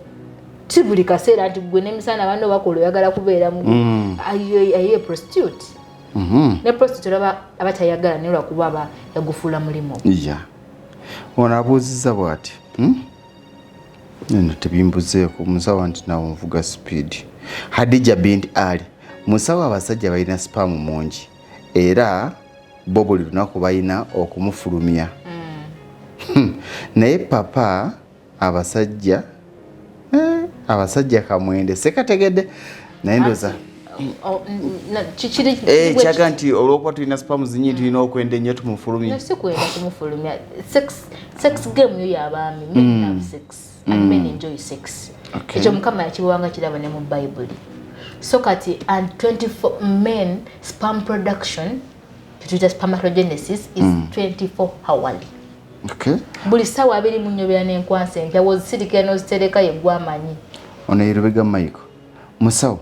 si buli kaseera nti gwe n'emisana banno bakola oyagala kubeeramu aye prostitute ne prostitute olaba abatayagala naye lwakuba aba yagufuula mulimu ono abuuzizza bw'ati neno tebimbuzeeko musawo nti nawe nvuga speed Hadija binti Ali musawo abasajja balina spam mungi era bo buli lunaku balina okumufulumya naye papa abasajja kamwende sekategedde naye ndoza kyaga nti olwokuba tulina spam zinyi tulina okwenda ennyo tumufulumya si kwenda kumufulumya sex game yo y'abaami men have sex and men enjoy sex ekyo mukama yakibuwanga kiraba ne mu Bible so kati and 24 men sperm production to spermatogenesis is 24 hourly buli ssaawa abiri mu nnyobera n'enkwansa empya wozisirikira n'ozitereka yeggwamanyi ono ye Lubega Michael musawo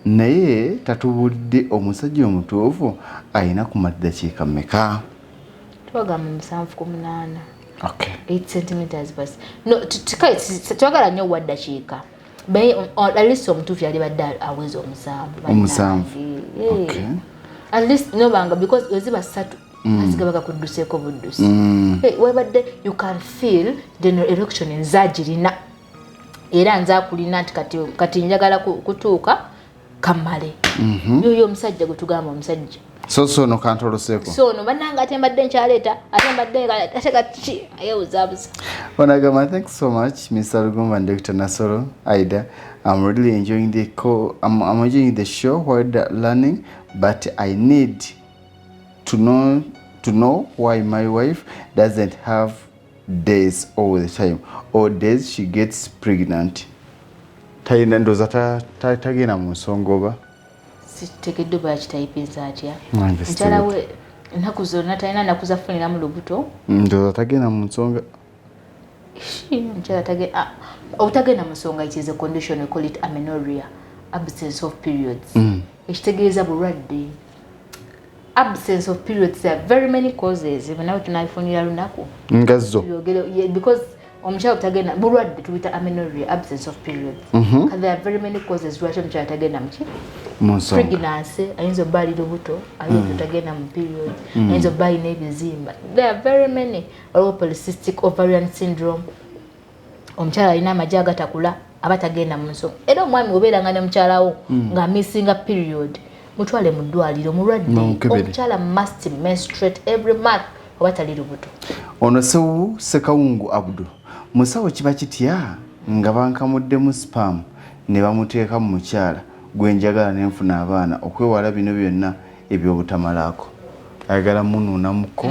naye tatubuulidde omusajja omutuufu ayina kumala ddakiika mmeka twagamba 7-8 8 centimeters basi no twagala nnyo wa ddakiika at least omutuufu yali badde aweza omusanvu at least nobanga because weziba 3 asiga bakakudduseeko buddusi webadde you can feel the erection enzagirina era nzakulina nti kati njagala kutuuka kamale yoyo omusajja gwe tugamba omusajja so no kantoloseeko so no bananga atembadde nkyaleeta atembadde atekaki ayewuzabuza Wanagama, thanks so much Mr. Lugomba and Dr. Nasoro Aida. I'm really enjoying I'm enjoying the show while learning, but I need to know why my wife doesn't have days all the time or days she gets pregnant. Taina ndoza tagena mu nsongoba sitekedde bakitayipinza atya ntala we ennaku zonna talina nnaku zafunira mu lubuto ndoza tagena mu nsonga obutagenda mu nsonga it is a condition we call it amenorrhea absence of periods ekitegeeza bulwadde absence of periods. There are very many causes even now tunafunira lunaku ngazo because omukyala tagenda bulwadde tubita amenorrhea absence of periods there are very many causes lwaki omukyala tagenda muki pregnancy ayinza obba ali lubuto ayinza tagenda mu period ayinza obba alina ebizimba there are very many waliwo polycystic ovarian syndrome omukyala alina amagye agatakula aba tagenda mu nsonga era omwami obeeranga ne mukyalawo nga missinga period mutwale mu ddwaliro mulwadde omukyala must menstruate every month oba tali lubuto ono sewu Sekawungu Abdul musawo kiba kitya nga bankamuddemu spam ne bamuteeka mu mukyala gwe njagala nenfuna abaana okwewala bino byonna ebyobutamalako ayagala munuunamuko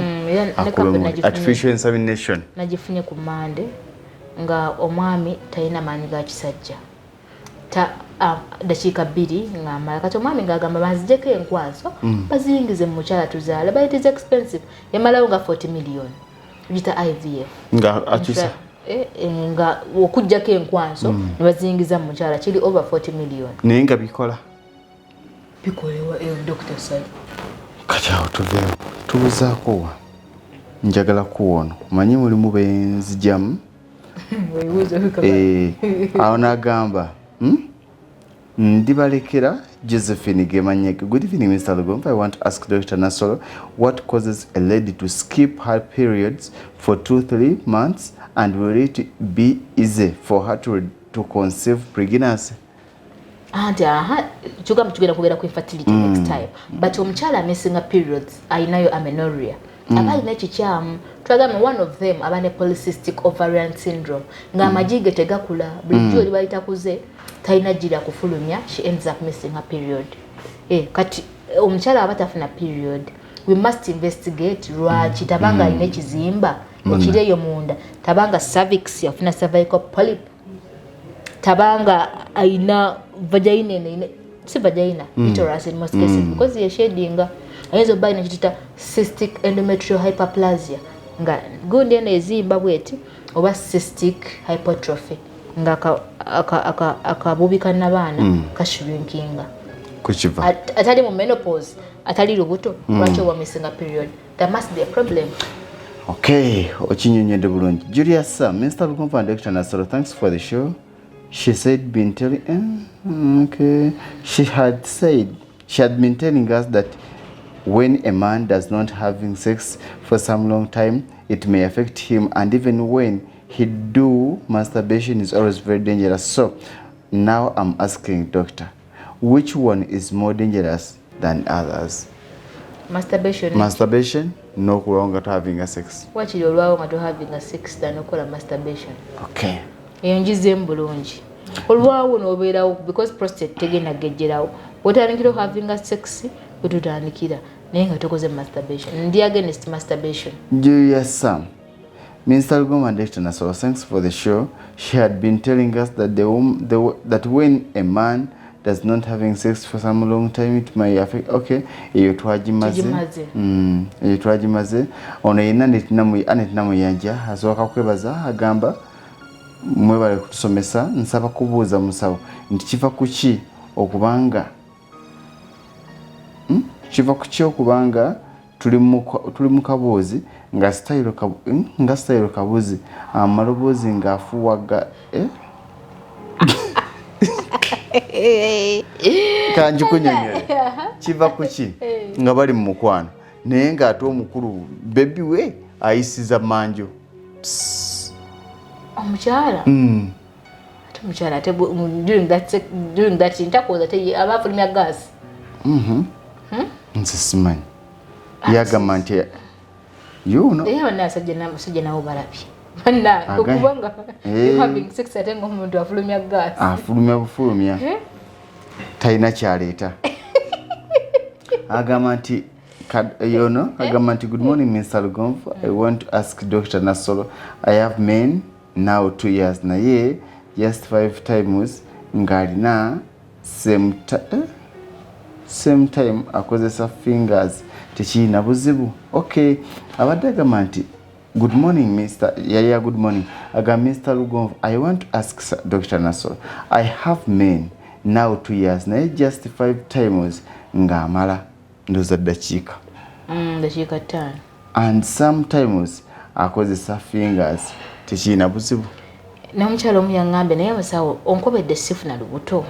artificial insemination nagifunye ku Mande nga omwami talina maanyi ga kisajja dakiika 2 ng'amala kati omwami ng'agamba banzijeko enkwaso baziyingize mu mukyala tuzaala but it is expensive yamalawo nga 40 million gita IVF nga akyusa nga okujjako enkwaso ne baziyingiza mu mukyala kiri over 40 million naye nga bikola bikolewa Dr. Sali kati awo tuveewo tubuzaako wa njagala kuwono manyi mulimu benzijamu awo n'agamba ndibalekera Josephine Gemanyeke. Good evening, Mr. Lugomva. I want to ask Dr. Nasolo what causes a lady to skip her periods for 2-3 months, and will it be easy for her to conceive pregnancy? Tugenda kugenda ku infertility next time, but omukyala missing periods ayinayo amenorrhea aba alina ekikyamu twagamba one of them aba ne polycystic ovarian syndrome ng'amagige tegakula bulijjo oli bali takuze talina gira kufulumya, she ends up missing her period. Kati omukyala aba tafuna period, we must investigate lwaki tabanga alina ekizimba ekireeyo munda, tabanga cervix yafuna cervical polyp, tabanga alina vagina si vagina uterus in most cases because ye shading ayinza obba alina kitita cystic endometrial hyperplasia nga gundi eno ezimba bweti oba cystic hypertrophy nga akabubika n'abaana kashrinkinga kukiva atali mu menopause atali lubuto lwaki oba missing a period. There must be a problem. Okay, okinyonyedde bulungi. Julius Sam, Mr. Lugomva and Dr. Nasolo, thanks for the show. She said been telling okay. She had been telling us that when a man does not having sex for some long time, it may affect him, and even when he do masturbation is always very dangerous. So now I'm asking doctor, which one is more dangerous than others? Masturbation, no longer having a sex. What you allow to having a sex than okola masturbation. Okay. Enjize mbulungi. Olwawo nobeerawo because prostate tegenda gejjerawo. Otandikira having a sex otutandikira naye nga tokoze masturbation. Ndi against masturbation. Julius Sam, Mr. Lugomva and Dr. Nasolo, thanks for the show. She had been telling us that that when a man does not having sex for some long time, it may affect. Okay, eyo twagimaze. Eyo twagimaze. Ono yena netinamu yanja asooka kwebaza agamba mwebale kutusomesa nsaba kubuuza musawo nti kiva kuki okubanga tuli mu kabuuzi nga style kabuuzi amaloboozi ng'afuwaga kanjikunyonyola kiva kuki nga bali mu mukwano naye ng'ate omukulu bebi we ayisiza manjo omukyala omukyala ate during that intercourse ate abafulumya gas nze simanyi yagamba nti abasajja nabo balabye okubanga having sex ate ng'omuntu afulumya gas afulumya bufulumya talina kyaleeta agamba nti agamba nti good morning Mr. Lugomva, I want to ask Dr. Nasolo, I have men now 2 years naye just 5 times ng'alina same time akozesa fingers tekirina buzibu. Okay, abadde agamba nti good morning Mr. Yaya, good morning. Agamba Mr. Lugomva, I want to ask Dr. Nasolo, I have men now 2 years naye just 5 times ng'amala ndoza dakiika 5 and sometimes akozesa fingers tekirina buzibu. N'omukyala omu yaŋŋambye naye musawo onkobedde sifuna lubuto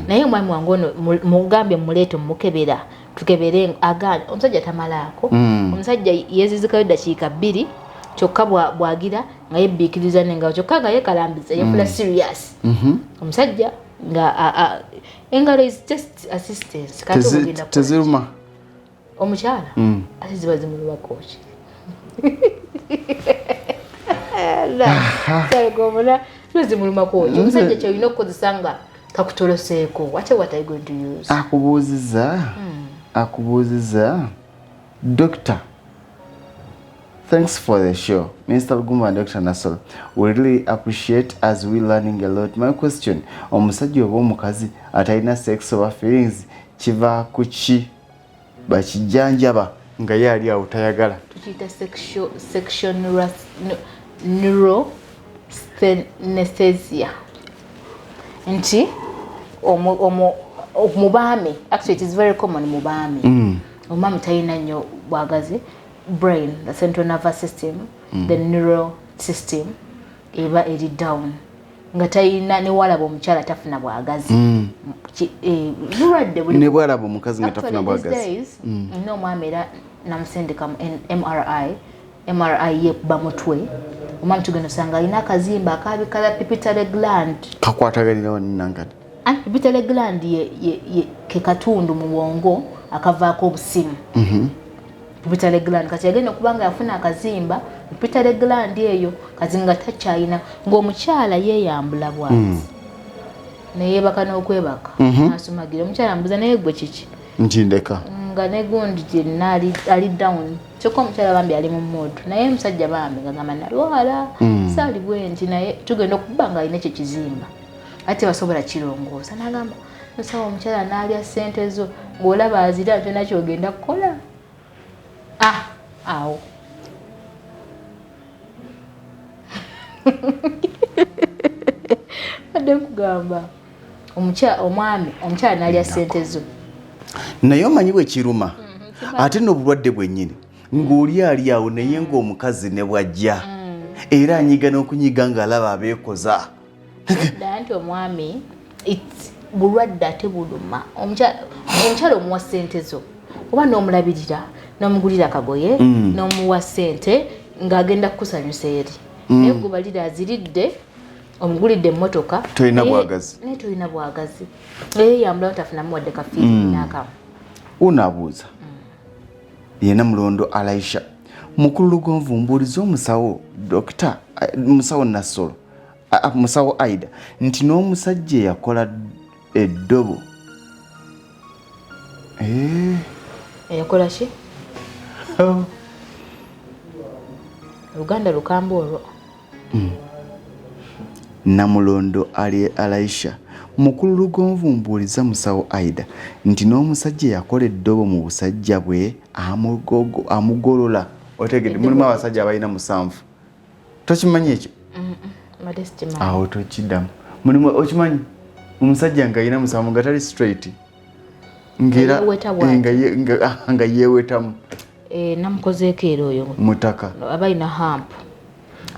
naye omwami wange ono mugambye muleete mukebera tukebere agaana omusajja tamalaako omusajja yeezizikayo dakiika 2 kyokka bwagira nga yebbiikiriza nenga kyokka nga yekalambiza yefula serious omusajja nga engalo is just assistance teziruma omukyala ate ziba zimulubakooki zimulumako omusajja kyolina okukozesa nga kakutoloseeko. What are you going to use? Akubuuziza. Doctor, thanks for the show. Mr. Lugumba and Dr. Nasol. We really appreciate as we learning a lot. My question, omusajja oba omukazi atalina sex over feelings kiva ku ki bakijanjaba nga ye ali awo tayagala? Tukiyita sexual neurosynesthesia. Nti mubaami, actually it is very common mubaami. Omwami talina nnyo bwagazi, brain, the central nervous system, the neural system eba eri down. Nga talina ne walaba omukyala tafuna bwagazi. Ne bwalaba omukazi nga tafuna bwagazi. Nno omwami era namusindika MRI ye kuba mutwe. Omwami tugenda osanga alina akazimba akabikala pituitary gland. Kakwatagalirawo nangati. Pituitary gland ye ke katundu mu bwongo akavaako obusimu. Pituitary gland kati agenda okubanga yafuna akazimba pituitary gland eyo kazinga takyayina ng'omukyala yeeyambula bwati neyeebaka n'okwebaka asumagira omukyala ambuza naye gwe kiki nti ndeka nga ne gundi yenna ali down kyokka omukyala bambi ali mu mood naye musajja bambi ngagamba nalwala saali bwe nti naye tugenda okuba nga alina ekyo kizimba ate basobola kirongoosa n'agamba musawo omukyala n'alya ssente zo ng'olaba azira nti nakyo ogenda kukola awo adde nkugamba omukyala n'alya ssente zo naye omanyi bwe kiruma ate n'obulwadde bwennyini ng'oli ali awo naye ng'omukazi ne bwajja era anyiga n'okunyiga ng'alaba abeekoza dda nti omwami bulwadde ate buluma omukyala omuwa ssente zo oba n'omulabirira n'omugulira akagoye n'omuwa ssente ng'agenda kukusanyusa eri naye gubalira aziridde omugulidde emmotoka tolina bwagazi naye tolina bwagazi yeeyambulawo tafunamu wadde kafiiri n'akamu unaabuuza yena Mulondo Alaisha mukulu Lugonvu mbuuliza omusawo Dr. musawo Nasolo musawo Aida nti n'omusajja yakola eddobo yakola ki Luganda lukamba olwo Namulondo Alaisha mukulu Lugonvu mbuuliza musawo Aida nti n'omusajja yakola eddobo mu busajja bwe amugolola otegedde mulimu abasajja abalina 7 tokimanyi ekyo awo tokiddamu mulimu okimanyi omusajja nga alina 7 nga tali straight ngera nga yeewetamu namukozeeko era oyo mutaka abalina hump.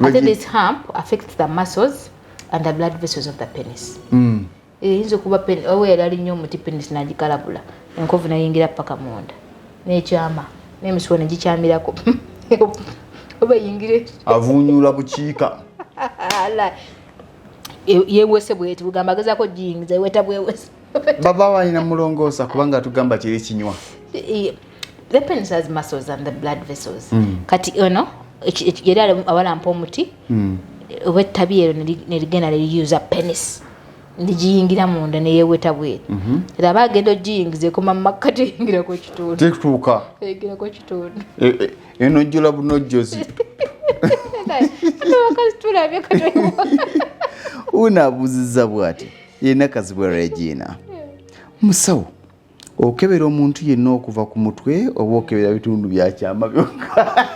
Ate this hump affects the muscles and the blood vessels of the penis. Eyinza okuba owe yali ali nnyo omuti penis n'agikalabula enkovu nayingira paka munda n'ekyama n'emisuwa negikyamirako oba eyingire avuunyula bukiika yeewese bweti bugamba agezaako giyingiza eweta bwewese baba balina mulongoosa kubanga tugamba kiri kinywa. The penis has muscles and the blood vessels. Kati yali awalampa omuti oba ettabi ero nerigenda neriyuza penis nigiyingira munda neyeeweta bwetu era aba agenda ogiyingiza ekoma mu makkati eyingirako ekitundu tekutuuka eyingirako ekitundu enojjola bunojjozi wakazi tulabye katoyo unaabuuzizza bw'ati yenna Kazibwe Regina musawo okebera omuntu yenna okuva ku mutwe oba okebera bitundu byakyama byokka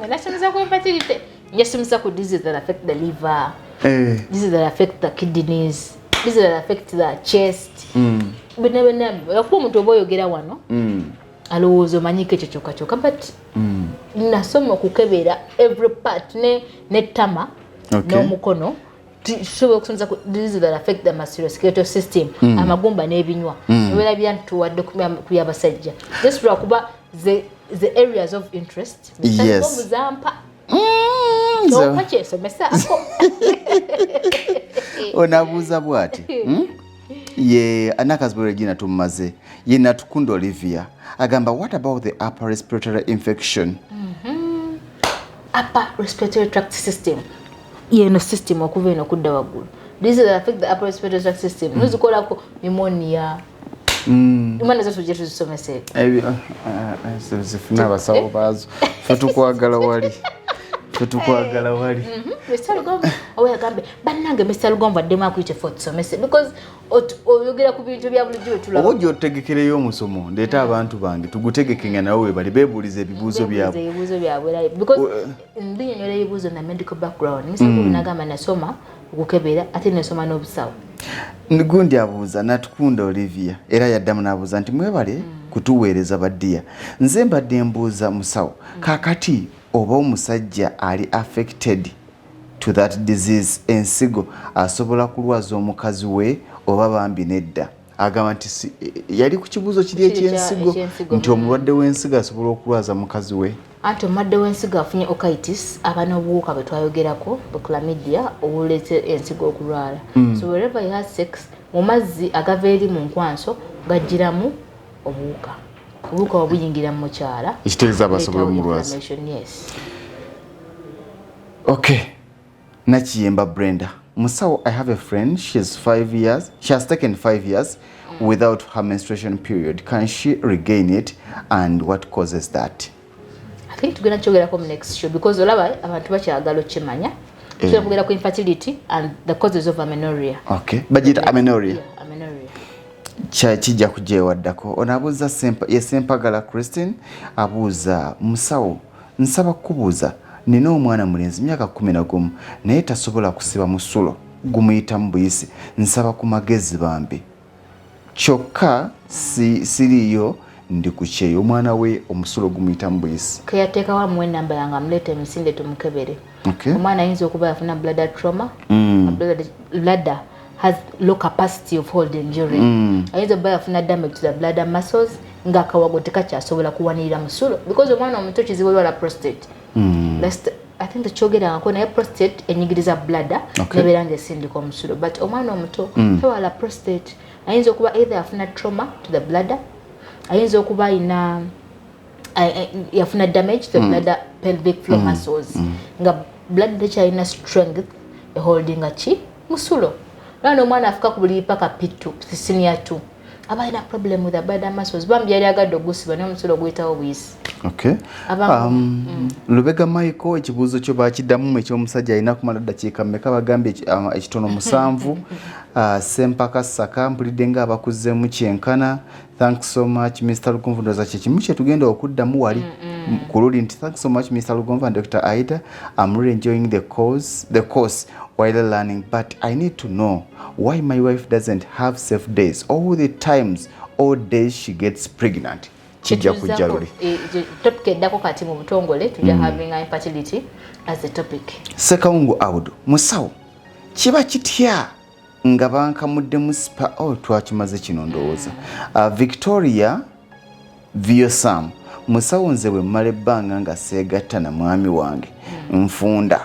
nasomesa ku infertility njasomesa ku diseases that affect the liver diseases that affect the kidneys diseases that affect the chest okuba omuntu oba oyogera wano alowooza omanyiko ekyo kyokka but nasoma okukebera every part n'ettama n'omukono tusobola okusomesa ku diseases that affect the musculoskeletal system amagumba n'ebinywa ebibeera byantuwadde ku byabasajja just lwakuba the areas of interest muzampa kyesomesako onaabuuza bw'ati ye Kazibwe Regina tumaze ye Natukunda Olivia agamba what about the upper respiratory infection? Upper respiratory tract system yeno system okuva eno okudda waggulu diseases that affect the upper respiratory tract system nuzikolako pneumonia imana zote jetu zisomese zifuna abasawo baazo fe tukwagala wali Mr. Lugomba oyagambe bannange Mr. Lugomba addemu akuyite for tusomese because oyogera ku bintu bya bulijjo tulaba ojo otegekereyo omusomo ndeeta abantu bange tugutegekenga nawe bali beebuuliza ebibuuzo byabwe because ndinyonyola ebibuuzo na medical background Mr. Lugomba nagamba nasoma okukebera ate nasoma n'obusawo gundi abuuza natukunda Olivia era yaddamu n'abuuza nti mwebale kutuweereza baddiya nze mbadde mbuuza musawo kaakati oba omusajja ali affected to that disease ensigo asobola kulwaza omukazi we oba bambi nedda agamba nti yali ku kibuuzo kiri ekyensigo nti omulwadde w'ensigo asobola okulwaza mukazi we anti omulwadde w'ensigo afunye okitis aba n'obuwuka bwe twayogerako chlamydia obuleeta ensigo okulwala so wherever he has sex mu mazzi agava eri mu nkwanso gajjiramu obuwuka wabuyingira mu mukyala ekitegeeza basobola omulwaza okay nakiyemba Brenda musawo I have a friend she has taken 5 years without her menstruation period can she regain it and what causes that I think tugenda kyogerako mu next show because olaba abantu bakyagala okimanya kugera ku infertility and the causes of amenorrhea okay bagita amenorrhea kijja kujewaddako onabuuza Sempagala Christine abuuza musawo nsaba kubuuza nina omwana mulenzi myaka 11 naye tasobola kusiba musulo gumuyita mu buyisi nsaba ku magezi bambi kyokka siriyo ndi ku kyeyo omwana we omusulo gumuyita mu buyisi keyateeka wa muwe namba yange amuleeta emisinde tumukebere omwana ayinza okuba yafuna bladder trauma bladder has low capacity of holding urine ayinza okuba yafuna damage to the bladder muscles ng'akawago tekakyasobola kuwanirira musulo because omwana omuto kizibu olwala prostate I think the chogerangako naye prostate enyigiriza bladder nebeera ngaesindika omusulo but omwana omuto tewala prostate ayinza okuba either yafuna trauma to the bladder ayinza okuba ayina yafuna damage to the bladder pelvic floor muscles nga bladder tekyalina strength eholdinga ki musulo lano omwana afuka ku buli paka P2 senior 2 aba alina problem with the bladder muscles bambi yali agadde ogusiba n'omusulo guyitawo buyisi okay Lubega Michael ekibuuzo kyo bakiddamu ekyomusajja alina kumala ddakiika mmeka bagambye ekitono 7 Sempaka Saka mpulidde nga abakuzzemu kyenkana thanks so much Mr. Lugomvu ndoza kyekimu kye tugenda okuddamu wali ku luli nti thanks so much Mr. Lugomvu and Dr. Aida I'm really enjoying the course while learning but I need to know why my wife doesn't have safe days all days she gets pregnant kijja kujja luli topic eddako kati mu butongole tujja having infertility as a topic Sekaungu Audu musawo kiba kitya nga bankamuddemu spa twakimaze kino ndowooza Victoria Viosam musawo nze bwe mmala ebbanga nga seegatta na mwami wange nfunda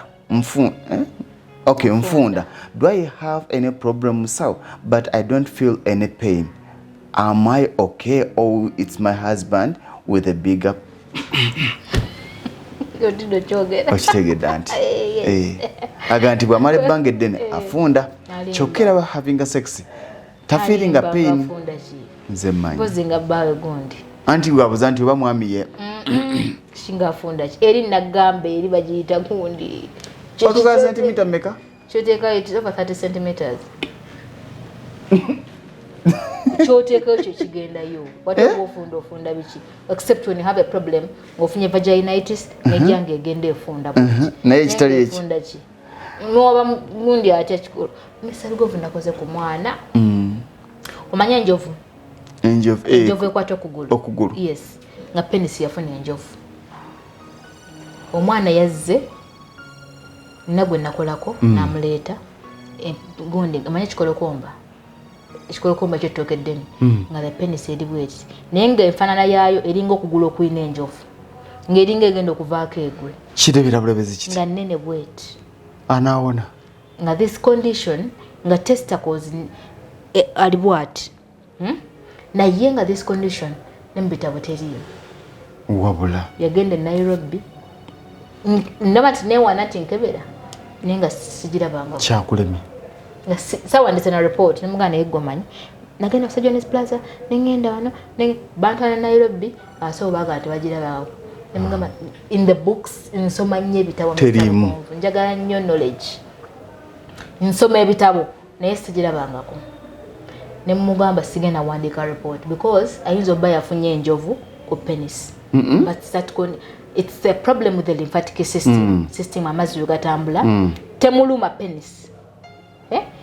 do I have any problem musawo but I don't feel any pain am I okay or it's my husband with a bigger okitegedde anti aga nti bw'amala ebbanga eddene afunda kyokera ba having a sex tafiringa pain nze mmanyi anti bwabuza nti oba mwami ye kinga afunda ki eri nagamba eri bagiyita gundi otuga sentimita mmeka kyoteeka over 30 centimeters kyoteeka ekyo kigendayo whatever ofunda biki except when you have a problem ofunye vaginitis nejjange egenda efunda naye ekitali eki efunda ki noba gundi ate kikulu Mr. Lugomvu nakoze ku mwana omanya enjovu ekwata okugulu yes nga penisi yafuna enjovu omwana yazze nagwe nakolako namuleeta gundi omanya ekikolokomba ky'ettooka eddene nga the penisi eri bweti naye ng'enfaanana yaayo eringa okugulu okulina enjovu ng'eringa egenda okuvaako egwe kirabira bulebezi kiti nga nnene bweti anaawona nga this condition nga testicles ali bwati naye nga this condition nembitabo teriyo wabula yagenda e Nairobi ndaba nti neewaana ti nkebera naye nga sigirabanga kyakulemye sawa ndisena report nemugana eggomanyi nagenda ku Jones Plaza nengenda wano bantwana Nairobi so baga tebagiraba nemugamba in the books nsoma nnyo ebitabo njagala nnyo knowledge nsoma ebitabo naye sigirabangako nemugamba sigenda wandika report because ayinza oba yafunye enjovu ku penis but it's a problem with the lymphatic system amazzi gatambula temuluma penis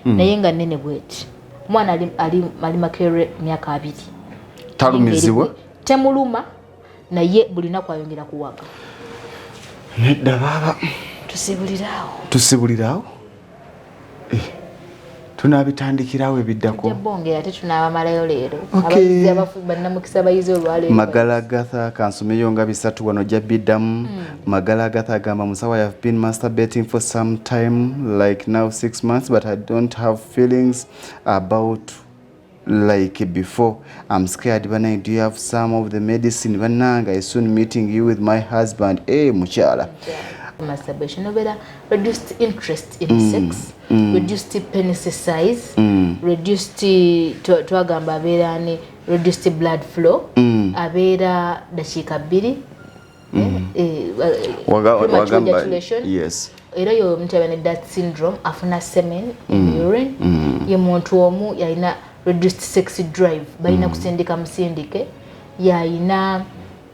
naye nga nene bweti mwana ali makere myaka 2 talumizibwa temuluma naye bulina kwayongera kuwaga nedda baba tusibulirawo tunabitandikirawo ebiddako jabonge ate tunabamalayo leero abayizi bannamukisa abayizi olwaleero Magala Agatha kansomeyo nga bisatu wano jabiddamu Magala Agatha agamba musawa I have been masturbating for some time like now 6 months but I don't have feelings about like before. I'm scared bana. Do you have some of the medicine bananga? I soon meeting you with my husband. Muchala. Masturbation over reduced interest in sex, reduced penis size, reduced to agamba abeera reduced blood flow, abeera dashika bbiri, ejaculation. Yes. Era yo mtabane that syndrome afuna semen in urine. Ye muntu omu yalina reduced sex drive balina kusindika musindike yalina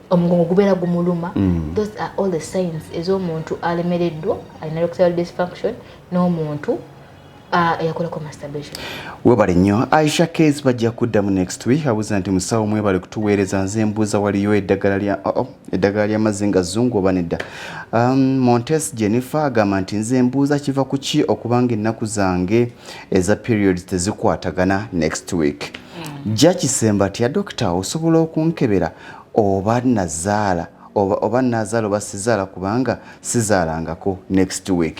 omugongo gubeera gumuluma. Those are all the signs ez'omuntu alemereddwa alina erectile dysfunction n'omuntu eyakolako masturbation. Webale nnyo Aisha Case bajja kuddamu next week. Abuuza nti musawo mwebale kutuweereza nze mbuuza waliyo eddagala ly'amazzi nga zzungu oba nedda. Montes Jennifer agamba nti nze mbuuza kiva ku ki okubanga ennaku zange eza periods tezikwatagana next week. Jja Kisemba tya dokita osobola okunkebera oba nazaala oba sizaala kubanga sizaalangako next week.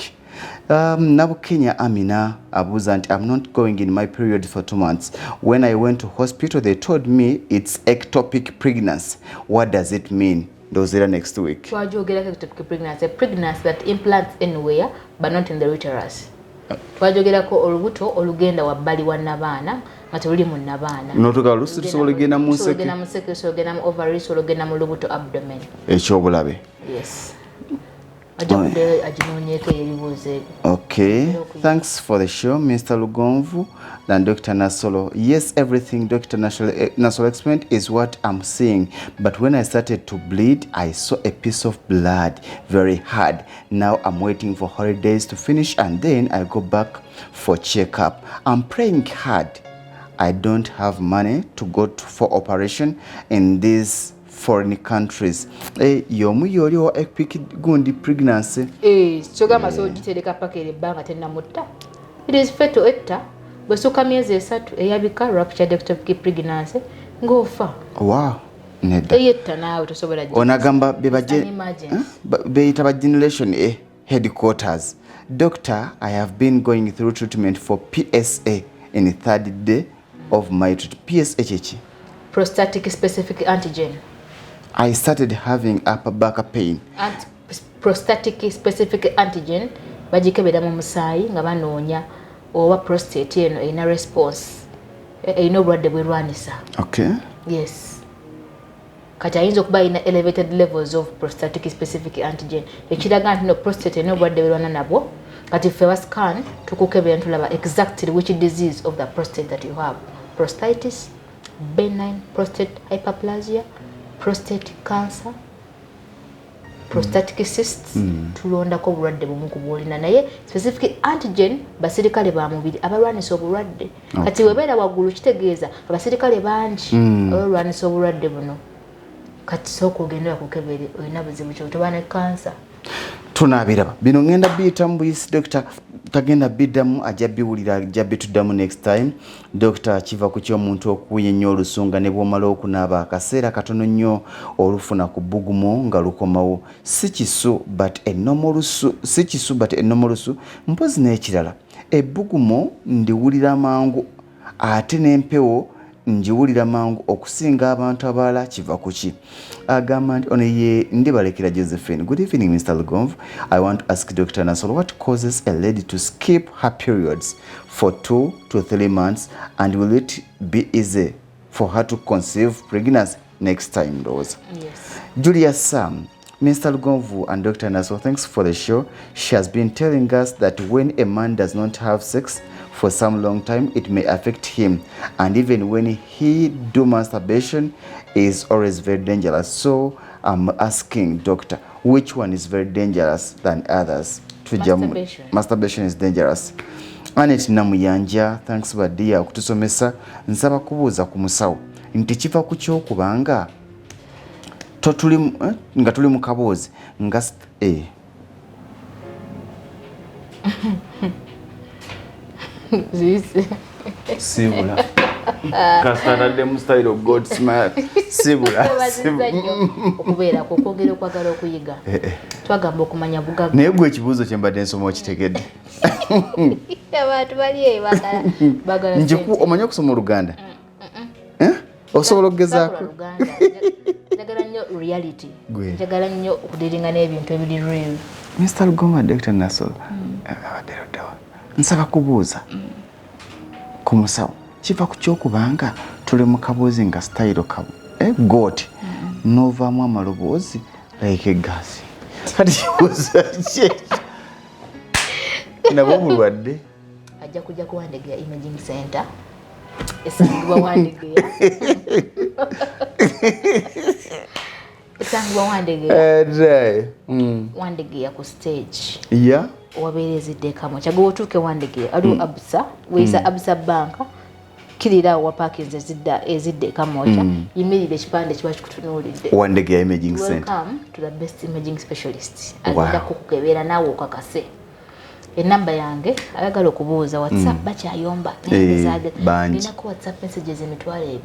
Nabukenya Amina abuuza nti I'm not going in my period for 2 months. When I went to hospital they told me it's ectopic pregnancy. What does it mean? Dozera next week. Twajogera ectopic pregnancy, a pregnancy that implants anywhere but not in the uterus. Twajogerako olubuto olugenda wabbali wa nabaana nga tebuli mu nabaana. Notoka olusi tusobola genda mu nseke. Ogenda mu nseke, ogenda mu ovaries, ogenda mu lubuto abdomen. Ekyobulabe. Yes. Okay, thanks for the show, Mr. Lugonvu and Dr. Nasolo. Yes, everything Dr. Nasolo explained is what I'm seeing. But when I started to bleed, I saw a piece of blood, very hard. Now I'm waiting for holidays to finish and then I go back for checkup. I'm praying hard. I don't have money to go for operation in these foreign countries. Yomu yoliwo ectopic gundi pregnancy. Kyogamba so gitereka pakere banga tennamutta. It is fetal etta. Bwesuka myezi 3 eyabika ruptured ectopic pregnancy ng'ofa. Wow. Nedda. Eyetta naawe tosobola gye. Onagamba beyita ba generation headquarters. Doctor, I have been going through treatment for PSA in the 3rd day of my treatment. PSA prostatic specific antigen. I started having upper back pain. And prostatic specific antigen bagikebera mu musaayi nga banoonya oba prostate eno ina response ino obulwadde bwerwanisa. Okay. Yes. Kati ayinza okuba ina elevated levels of prostatic specific antigen ekiraga nti no prostate ino obulwadde bwerwana nabwo. Kati ffe scan tukukebera ntulaba exactly which disease of the prostate that you have. Prostatitis, benign prostate hyperplasia, prostate cancer, prostatic cysts, tulondako obulwadde bumu ku bwolina naye specific antigen basirikale ba mubiri abalwanisa obulwadde. Kati webeera waggulu kitegeeza abasirikale bangi abalwanisa obulwadde buno. Kati sooka ogendera kukebere olina buzibu ki otoba ne cancer. Tunabiraba bino ngenda biyita mu buyisi doctor tagenda biddamu ajja biwulira ajja bituddamu next time. Doctor kiva ku ky'omuntu okuwunya ennyo olusunga ne bw'omala okunaaba akaseera katono nnyo olufuna ku bbugumu nga lukomawo si kisu but ennomolusu mpozi n'ekirala ebbugumu ndiwulira mangu ate n'empewo njiwulira mangu okusinga abantu abalala kiva ku ki. Agamba nti ono ye Ndibalekera Josephine. Good evening, Mr. Lugonvu. I want to ask Dr. Nasolo what causes a lady to skip her periods for 2 to 3 months, and will it be easy for her to conceive pregnancy next time, those? Yes. Julia Sam, Mr. Lugonvu and Dr. Nasolo, thanks for the show. She has been telling us that when a man does not have sex for some long time, it may affect him, and even when he do masturbation, is always very dangerous. So I'm asking doctor, which one is very dangerous than others? Masturbation is dangerous. Anet Namuyanja, thanks badia okutusomesa. Nsaba kubuuza ku musawo nti kiva ku kyokubanga nga tuli mu kaboozi nga Sibula. Kastarade mu style of God smile. Sibula. Okubeera kwogera okwagala okuyiga. Twagamba okumanya bugaga. Naye gwe ekibuuzo kye mbadde nsoma okitegedde. Abantu bali bagala. Njiku omanyi okusoma Oluganda? Osobola okugezaako? Njagala nnyo reality. Njagala nnyo okudiringa n'ebintu ebiri real. Mr. Lugoma, Dr. Nasolo. Nsaba kubuuza ku musawo kiva ku kyokubanga tuli mu kaboozi nga style kabu goat novaamu amaloboozi like egasi kati kibuuza ki nabo bulwadde ajja kujja kuwandegeya imaging center esangibwa wandegeya esangibwa wandegeya ku stage wabeerezidde kamwe kyaga otuuke wandegeya aliwo abusa weyisa abusa banka kirira wa parkings ezidde kamocha yimirire ekipande kiba kikutunuulidde wandegeya imaging center. Welcome to the best imaging specialist. Agenda kukukebera naawe okakase. Enamba yange ayagala okubuuza WhatsApp bakyayomba nina ko WhatsApp messages emitwalo 2.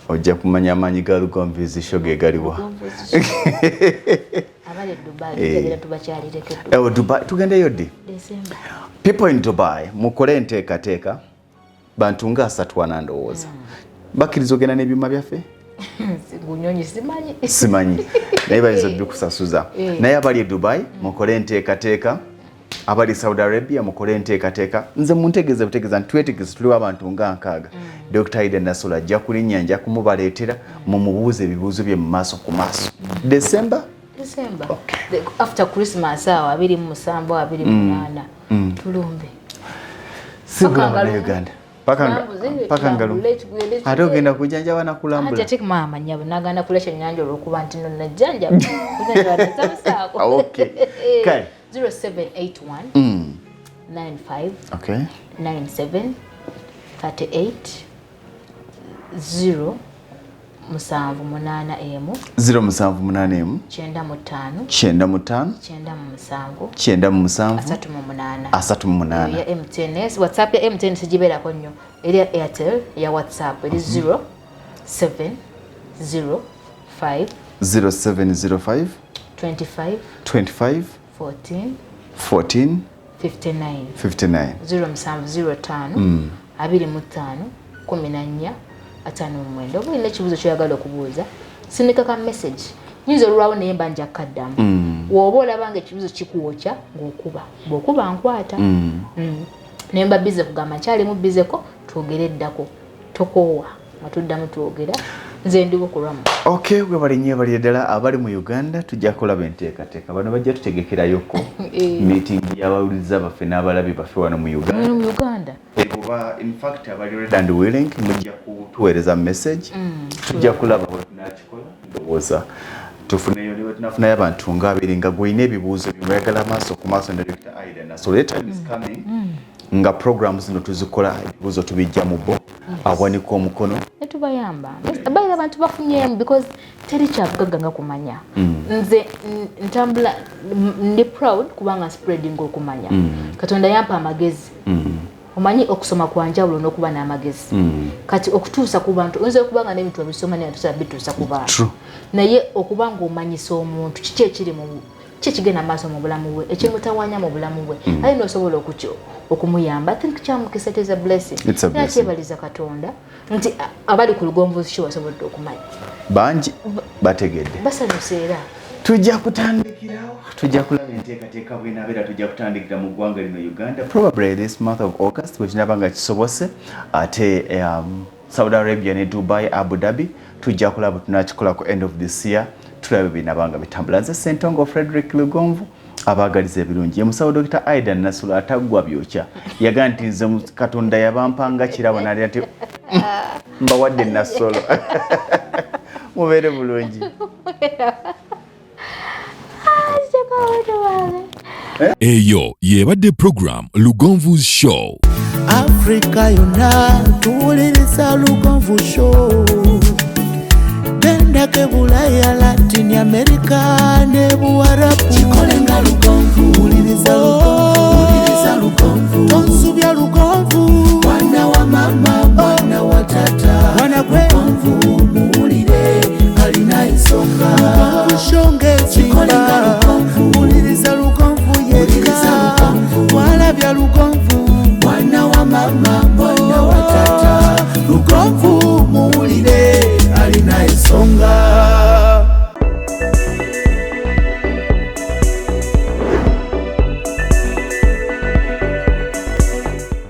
Ojja kumanya amaanyi ga Lugonvu show ge galiwa. Abale Dubai tubakyalirekedde. Dubai tugendeyo ddi? December. People in Dubai mukole enteekateeka bantu nga 3 ndowooza. Bakkiriza ogenda n'ebyuma byaffe? Ngunyonyi simanyi. Naye bayinza bikusasuza. Naye abali e Dubai mukole enteekateeka. Abali Saudi Arabia mukole enteekateeka. Nze muntegeeze butegeeza ntwetegeeze tuliwo abantu nga 6. Dr. Eden Nasolo ajja kulinnya nja kumubaleetera mumubuuze ebibuuzo bye mu maaso ku maaso. December? Okay. After Christmas awa 27 28 tulumbe. Sibula Uganda. Paka ngalu. Ate ogenda kujanja wana kulambula. Ate mama nyabo naganda kulesha nyanja olwokuba nti nno najanja. Kuzanja wanasaako. Okay. Kale. 0781 95 okay 97 38 0 musanvu munana emu 078 emu 95 38 ya MTN WhatsApp ya MTN sijibera konyo eri ya Airtel ya WhatsApp eri 0705 25 14 59 0705 25 14 54 oba olina ekibuuzo kyoyagala okubuuza sindika ka message nyinza olwawo naye mba nja kaddamu woba olabanga ekibuuzo kikuwokya bw'okuba nkwata naye mba bize kugamba nkyalimu bizeko twogere eddako tokoowa nga tuddamu twogera nze ndiwo kulwamu. Okay, gwe bali nnyo bali ddala abali mu Uganda tujja kulaba enteekateeka bano bajja tutegekerayooko meeting y'abawuliza baffe n'abalabi baffe wano mu Uganda. Kuba in fact abali ready and willing mujja kutuweereza message tujja kulaba bwe tunakikola ndowooza tufuneyo ne tunafunayo abantu nga abiri nga gwine ebibuuzo by'oyagala maaso ku maaso ne Dr. Eden Nasolo. The time is coming nga programs zino tuzikola ebibuuzo tubijja mu bo awanika omukono netubayamba abaira abantu bafunyemu because teri kyavugaga nga kumanya nze ntambula ndi proud kubanga spreading okumanya Katonda yampa amagezi omanyi okusoma kwanjawulo n'okuba n'amagezi kati okutuusa ku bantu oyinza okubanga n'ebintu ebisoma naye tusaba bituusa ku bantu naye okuba ng'omanyisa omuntu kiki ekiri mu kigenda maaso mu bulamu bwe ekimutawanya mu bulamu bwe ali n'osobola okumuyamba. I think kyamukisa it is a blessing. Era kyebaliza Katonda nti abali ku Lugonvuzi Show basobodde okumanya bangi bategedde basanyuse era tujja kutandikirawo tujja kulaba enteekateeka bw'enaabeera tujja kutandikira mu ggwanga lino Uganda probably this month of August bwe kinaba nga kisobose ate Saudi Arabia ne Dubai Abu Dhabi tujja kulaba tunakikola ku end of this year tulabe binaba nga bitambula. Nze Ssentongo Frederick Lugonvu abaagaliza ebirungi emusawo Dr. Aidan Nasula ataggwa byokya yagaa nti nze Katonda yabampanga kirabo nali ati mbawadde Nasolo mubeere bulungi. Eyo yebadde program Lugonvuzi Show. Africa yonna tuwuliriza Lugonvu Show. Bendake Bulaya, Latin America ne Buwarabu kikolenga Lugonvu. Wuliriza Lugonvu. Tonsubya Lugonvu. Mwana wa mama, mwana wa tata. Mwana Gwe Lugonvu muwulire alina ensonga. Lugonvu shongezi kikolenga Lugonvu. Wuliriza Lugonvu yeka. Walabya Lugonvu. Mwana wa mama